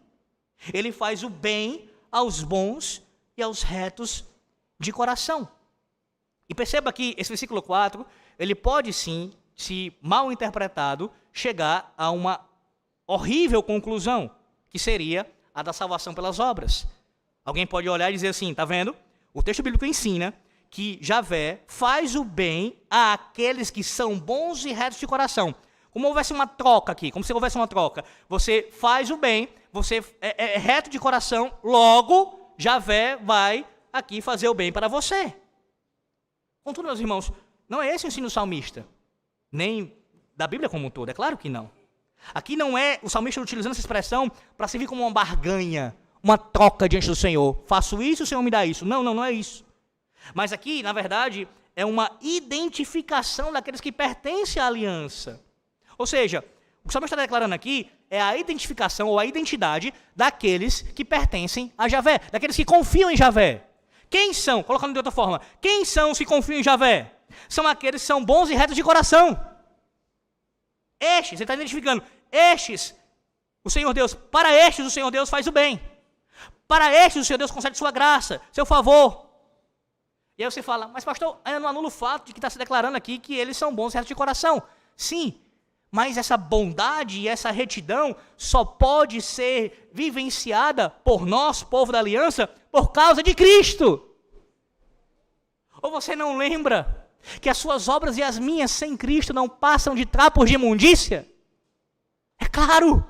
Ele faz o bem aos bons e aos retos de coração. E perceba que esse versículo 4, ele pode sim, se mal interpretado, chegar a uma horrível conclusão, que seria a da salvação pelas obras. Alguém pode olhar e dizer assim, está vendo? O texto bíblico ensina que Javé faz o bem àqueles que são bons e retos de coração. Como houvesse uma troca aqui, como se houvesse uma troca. Você faz o bem, você é reto de coração, logo Javé vai aqui fazer o bem para você. Contudo, meus irmãos, não é esse o ensino do salmista, nem da Bíblia como um todo, é claro que não. Aqui não é o salmista utilizando essa expressão para servir como uma barganha, uma troca diante do Senhor. Faço isso, o Senhor me dá isso. Não é isso. Mas aqui, na verdade, é uma identificação daqueles que pertencem à aliança. Ou seja, o que o salmista está declarando aqui é a identificação ou a identidade daqueles que pertencem a Javé, daqueles que confiam em Javé. Quem são? Colocando de outra forma, quem são os que confiam em Javé? São aqueles que são bons e retos de coração. Estes, ele está identificando, para estes o Senhor Deus faz o bem. Para estes o Senhor Deus concede sua graça, seu favor. E aí você fala, mas pastor, ainda não anula o fato de que está se declarando aqui que eles são bons e retos de coração. Sim, mas essa bondade e essa retidão só pode ser vivenciada por nós, povo da aliança, por causa de Cristo. Ou você não lembra que as suas obras e as minhas sem Cristo não passam de trapos de imundícia? É claro.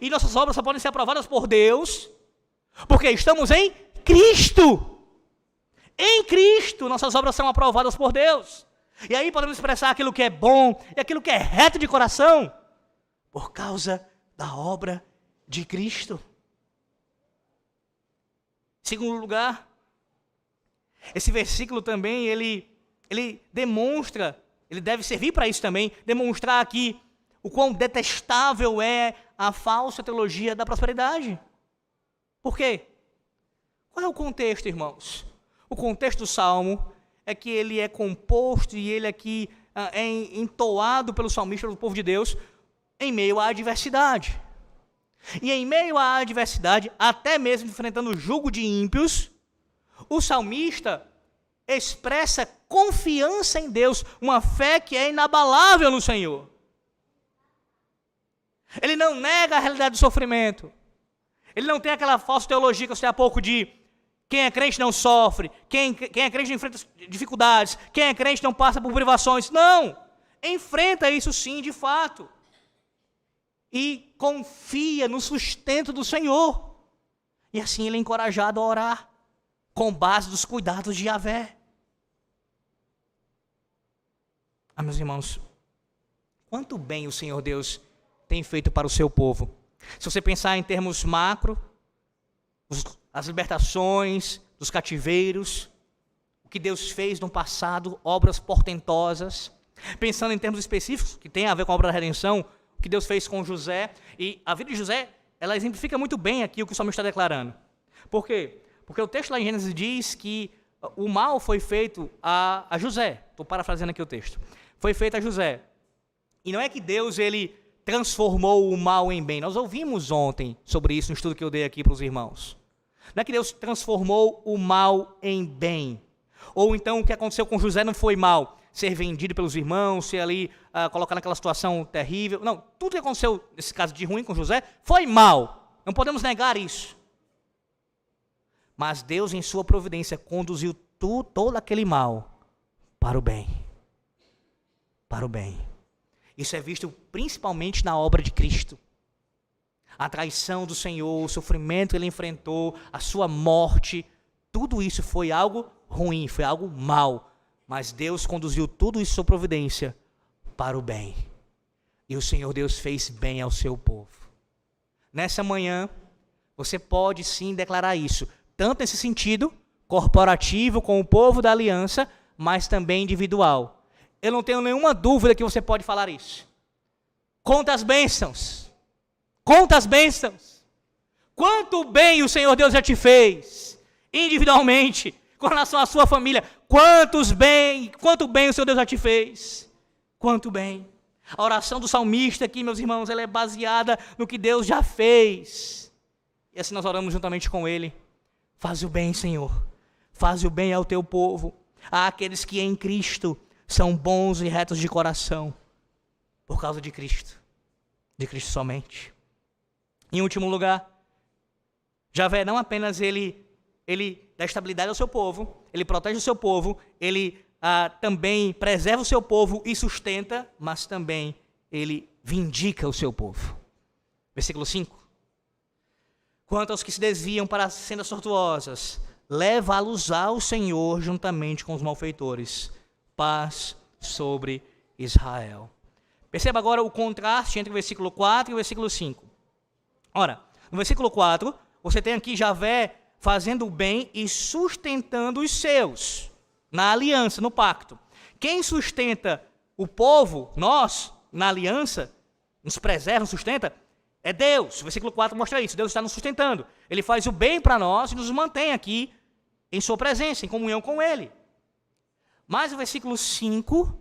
E nossas obras só podem ser aprovadas por Deus, porque estamos em Cristo. Em Cristo, nossas obras são aprovadas por Deus. E aí podemos expressar aquilo que é bom e aquilo que é reto de coração, por causa da obra de Cristo. Segundo lugar, esse versículo também, ele demonstra, ele deve servir para isso também, demonstrar aqui o quão detestável é a falsa teologia da prosperidade. Por quê? Qual é o contexto, irmãos? O contexto do Salmo é que ele é composto e ele aqui é entoado pelo salmista, pelo povo de Deus, em meio à adversidade. E em meio à adversidade, até mesmo enfrentando o jugo de ímpios, o salmista expressa confiança em Deus, uma fé que é inabalável no Senhor. Ele não nega a realidade do sofrimento. Ele não tem aquela falsa teologia que eu citei há pouco de quem é crente não sofre, quem é crente não enfrenta dificuldades, quem é crente não passa por privações. Não! Enfrenta isso sim, de fato. E confia no sustento do Senhor. E assim ele é encorajado a orar, com base dos cuidados de Yahvé. Meus irmãos, quanto bem o Senhor Deus tem feito para o seu povo. Se você pensar em termos macro, as libertações dos cativeiros, o que Deus fez no passado, obras portentosas. Pensando em termos específicos, que tem a ver com a obra da redenção, o que Deus fez com José. E a vida de José, ela exemplifica muito bem aqui o que o salmista está declarando. Por quê? Porque o texto lá em Gênesis diz que o mal foi feito a José. Estou parafraseando aqui o texto. Foi feito a José. E não é que Deus, ele transformou o mal em bem. Nós ouvimos ontem sobre isso no estudo que eu dei aqui para os irmãos. Não é que Deus transformou o mal em bem. Ou então o que aconteceu com José não foi mal. Ser vendido pelos irmãos, ser ali colocado naquela situação terrível. Não, tudo que aconteceu nesse caso de ruim com José foi mal. Não podemos negar isso. Mas Deus, em sua providência, conduziu todo aquele mal para o bem. Para o bem. Isso é visto principalmente na obra de Cristo. A traição do Senhor, o sofrimento que ele enfrentou, a sua morte, tudo isso foi algo ruim, foi algo mal. Mas Deus conduziu tudo isso, sua providência, para o bem. E o Senhor Deus fez bem ao seu povo. Nessa manhã, você pode sim declarar isso, tanto nesse sentido, corporativo com o povo da aliança, mas também individual. Eu não tenho nenhuma dúvida que você pode falar isso. Conta as bênçãos. Conta as bênçãos. Quanto bem o Senhor Deus já te fez, individualmente, com relação à sua família. Quanto bem o Senhor Deus já te fez. Quanto bem. A oração do salmista aqui, meus irmãos, ela é baseada no que Deus já fez. E assim nós oramos juntamente com ele. Faz o bem, Senhor. Faz o bem ao teu povo. Àqueles que em Cristo são bons e retos de coração. Por causa de Cristo. De Cristo somente. Em último lugar, Yahvé não apenas ele dá estabilidade ao seu povo, ele protege o seu povo, ele também preserva o seu povo e sustenta, mas também ele vindica o seu povo. Versículo 5. Quanto aos que se desviam para as sendas tortuosas, leva-los ao Senhor juntamente com os malfeitores. Paz sobre Israel. Perceba agora o contraste entre o versículo 4 e o versículo 5. Ora, no versículo 4, você tem aqui Yahvé fazendo o bem e sustentando os seus, na aliança, no pacto. Quem sustenta o povo, nós, na aliança, nos preserva, nos sustenta, é Deus. O versículo 4 mostra isso, Deus está nos sustentando. Ele faz o bem para nós e nos mantém aqui em sua presença, em comunhão com Ele. Mas no versículo 5,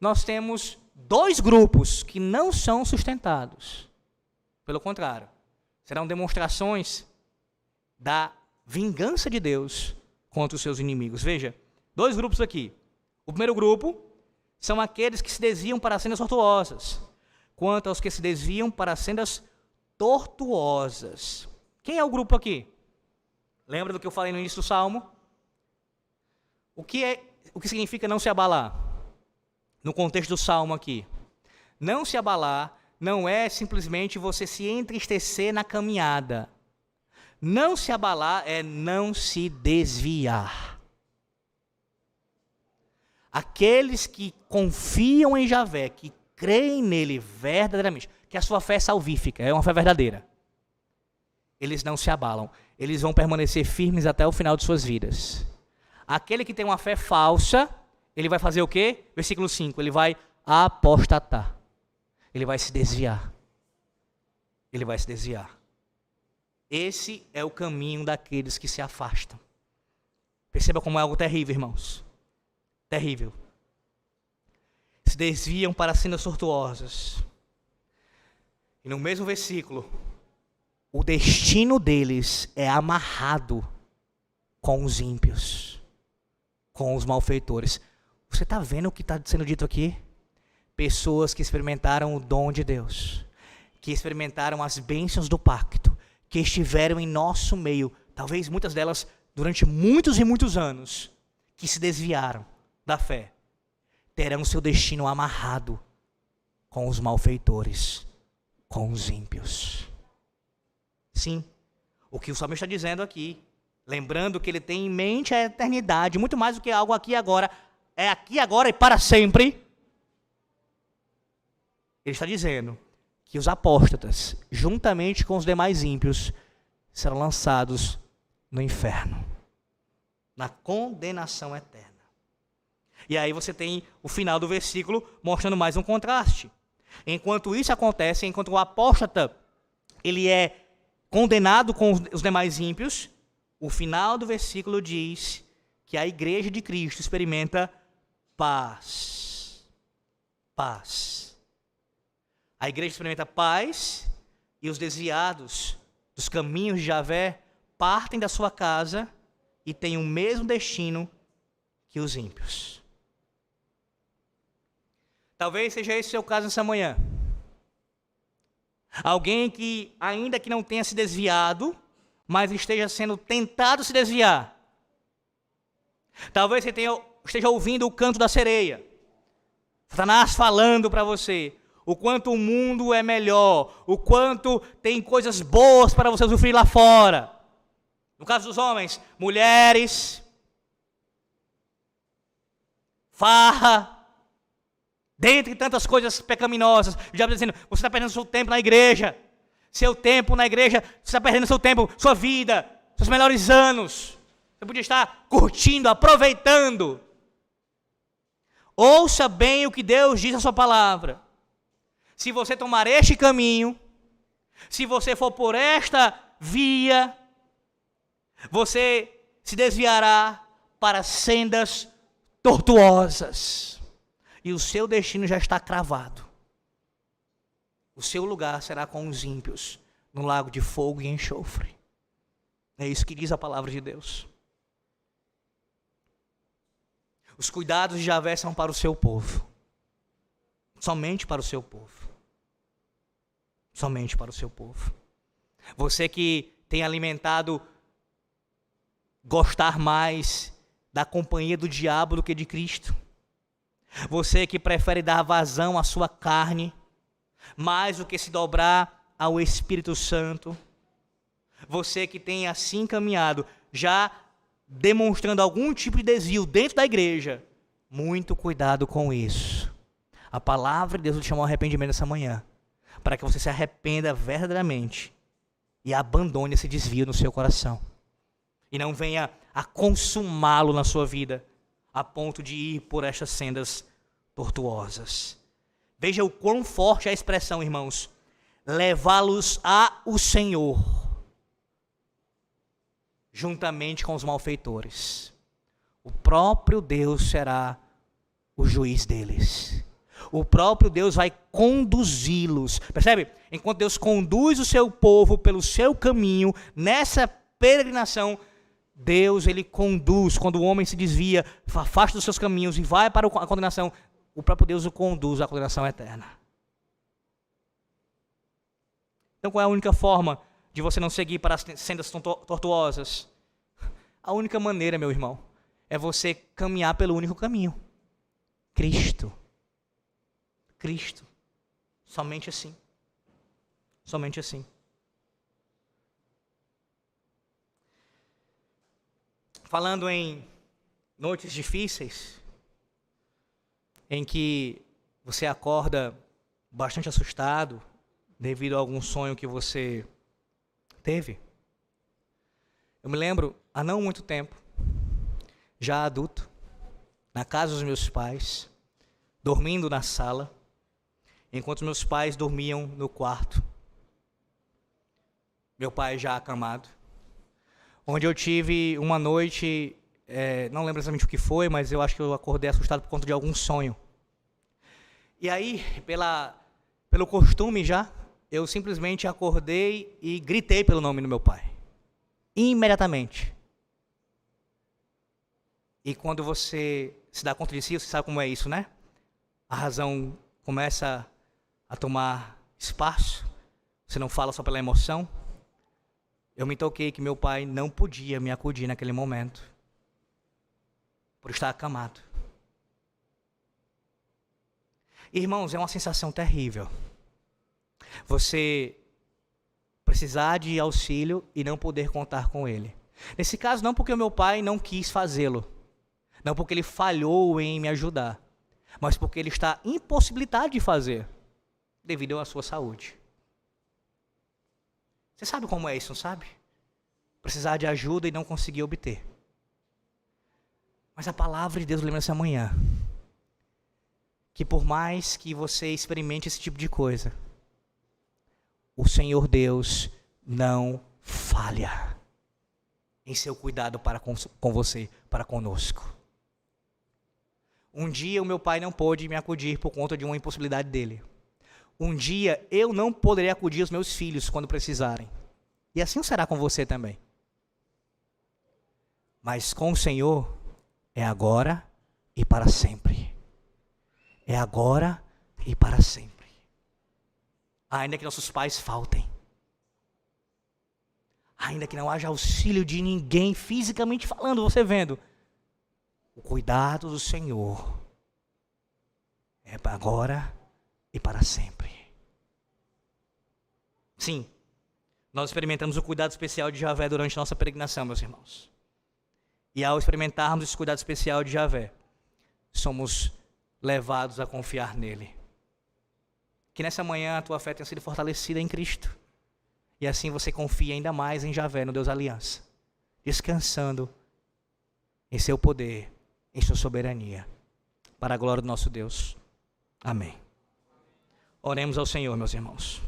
nós temos dois grupos que não são sustentados. Pelo contrário, serão demonstrações da vingança de Deus contra os seus inimigos. Veja, dois grupos aqui. O primeiro grupo são aqueles que se desviam para as sendas tortuosas, quanto aos que se desviam para as sendas tortuosas. Quem é o grupo aqui? Lembra do que eu falei no início do Salmo? O que significa não se abalar? No contexto do Salmo aqui. Não se abalar não é simplesmente você se entristecer na caminhada. Não se abalar é não se desviar. Aqueles que confiam em Javé, que creem nele verdadeiramente, que a sua fé é salvífica, é uma fé verdadeira, eles não se abalam. Eles vão permanecer firmes até o final de suas vidas. Aquele que tem uma fé falsa, ele vai fazer o quê? Versículo 5, ele vai apostatar. Ele vai se desviar. Ele vai se desviar. Esse é o caminho daqueles que se afastam. Perceba como é algo terrível, irmãos. Terrível. Se desviam para sendas tortuosas. E no mesmo versículo, o destino deles é amarrado com os ímpios, com os malfeitores. Você está vendo o que está sendo dito aqui? Pessoas que experimentaram o dom de Deus, que experimentaram as bênçãos do pacto, que estiveram em nosso meio, talvez muitas delas durante muitos e muitos anos, que se desviaram da fé, terão seu destino amarrado com os malfeitores, com os ímpios. Sim, o que o salmista está dizendo aqui, lembrando que ele tem em mente a eternidade, muito mais do que algo aqui e agora, é aqui agora e para sempre. Ele está dizendo que os apóstatas, juntamente com os demais ímpios, serão lançados no inferno, na condenação eterna. E aí você tem o final do versículo mostrando mais um contraste. Enquanto isso acontece, enquanto o apóstata ele é condenado com os demais ímpios, o final do versículo diz que a igreja de Cristo experimenta paz. Paz. A igreja experimenta paz e os desviados dos caminhos de Javé partem da sua casa e têm o mesmo destino que os ímpios. Talvez seja esse o seu caso nessa manhã. Alguém que, ainda que não tenha se desviado, mas esteja sendo tentado se desviar. Talvez você esteja ouvindo o canto da sereia. Satanás falando para você o quanto o mundo é melhor, o quanto tem coisas boas para você usufruir lá fora. No caso dos homens, mulheres, farra, dentre tantas coisas pecaminosas. O diabo dizendo, você está perdendo seu tempo na igreja. Seu tempo na igreja, você está perdendo seu tempo, sua vida, seus melhores anos. Você podia estar curtindo, aproveitando. Ouça bem o que Deus diz na sua palavra. Se você tomar este caminho, se você for por esta via, você se desviará para sendas tortuosas. E o seu destino já está cravado. O seu lugar será com os ímpios, no lago de fogo e enxofre. É isso que diz a palavra de Deus. Os cuidados de Javé são para o seu povo. Somente para o seu povo. Somente para o seu povo. Você que tem alimentado gostar mais da companhia do diabo do que de Cristo. Você que prefere dar vazão à sua carne, mais do que se dobrar ao Espírito Santo. Você que tem assim caminhado, já demonstrando algum tipo de desvio dentro da igreja, muito cuidado com isso. A palavra de Deus te chamou ao arrependimento essa manhã, para que você se arrependa verdadeiramente e abandone esse desvio no seu coração. E não venha a consumá-lo na sua vida, a ponto de ir por estas sendas tortuosas. Veja o quão forte é a expressão, irmãos. Levá-los ao Senhor, juntamente com os malfeitores. O próprio Deus será o juiz deles. O próprio Deus vai conduzi-los. Percebe? Enquanto Deus conduz o seu povo pelo seu caminho, nessa peregrinação, Deus, ele conduz. Quando o homem se desvia, afasta dos seus caminhos e vai para a condenação, o próprio Deus o conduz à condenação eterna. Então qual é a única forma de você não seguir para as sendas tortuosas? A única maneira, meu irmão, é você caminhar pelo único caminho. Cristo. Cristo. Somente assim. Somente assim. falando em noites difíceis, em que você acorda bastante assustado devido a algum sonho que você teve. Eu me lembro, há não muito tempo, já adulto, na casa dos meus pais, dormindo na sala, enquanto meus pais dormiam no quarto. Meu pai já acamado, onde eu tive uma noite, não lembro exatamente o que foi, mas eu acho que eu acordei assustado por conta de algum sonho. E aí, pelo costume já, eu simplesmente acordei e gritei pelo nome do meu pai. Imediatamente. E quando você se dá conta de si, você sabe como é isso, né? A razão começa a tomar espaço, você não fala só pela emoção. Eu me toquei que meu pai não podia me acudir naquele momento, por estar acamado. Irmãos, é uma sensação terrível. Você precisar de auxílio e não poder contar com ele. Nesse caso, não porque o meu pai não quis fazê-lo, não porque ele falhou em me ajudar, mas porque ele está impossibilitado de fazer, devido à sua saúde. Você sabe como é isso, não sabe? Precisar de ajuda e não conseguir obter. Mas a palavra de Deus lembra essa manhã que por mais que você experimente esse tipo de coisa, o Senhor Deus não falha em seu cuidado para com você, para conosco. Um dia o meu pai não pôde me acudir por conta de uma impossibilidade dele. Um dia eu não poderei acudir os meus filhos quando precisarem. E assim será com você também. Mas com o Senhor é agora e para sempre. É agora e para sempre. Ainda que nossos pais faltem. Ainda que não haja auxílio de ninguém fisicamente falando, você vendo. O cuidado do Senhor é para agora e para sempre. Sim, nós experimentamos o cuidado especial de Javé durante a nossa peregrinação, meus irmãos. E ao experimentarmos esse cuidado especial de Javé, somos levados a confiar nele. Que nessa manhã a tua fé tenha sido fortalecida em Cristo. E assim você confia ainda mais em Javé, no Deus da aliança. Descansando em seu poder, em sua soberania. Para a glória do nosso Deus. Amém. Oremos ao Senhor, meus irmãos.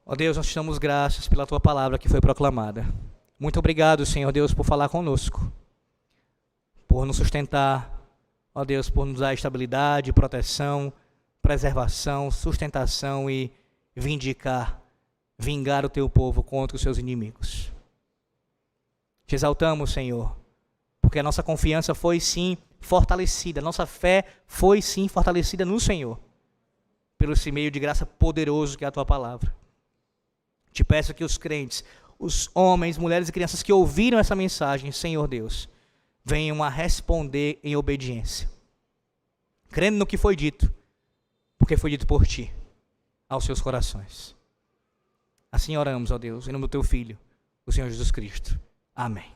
Ó Deus, nós te damos graças pela tua palavra que foi proclamada. Muito obrigado, Senhor Deus, por falar conosco. Por nos sustentar. Ó Deus, por nos dar estabilidade, proteção, preservação, sustentação e vingar o teu povo contra os seus inimigos. Te exaltamos, Senhor, porque a nossa confiança foi sim fortalecida, a nossa fé foi sim fortalecida no Senhor, pelo esse meio de graça poderoso que é a tua palavra. Te peço que os crentes, os homens, mulheres e crianças que ouviram essa mensagem, Senhor Deus, venham a responder em obediência, crendo no que foi dito, porque foi dito por ti, aos seus corações. Assim oramos, ó Deus, em nome do teu Filho, o Senhor Jesus Cristo. Amém.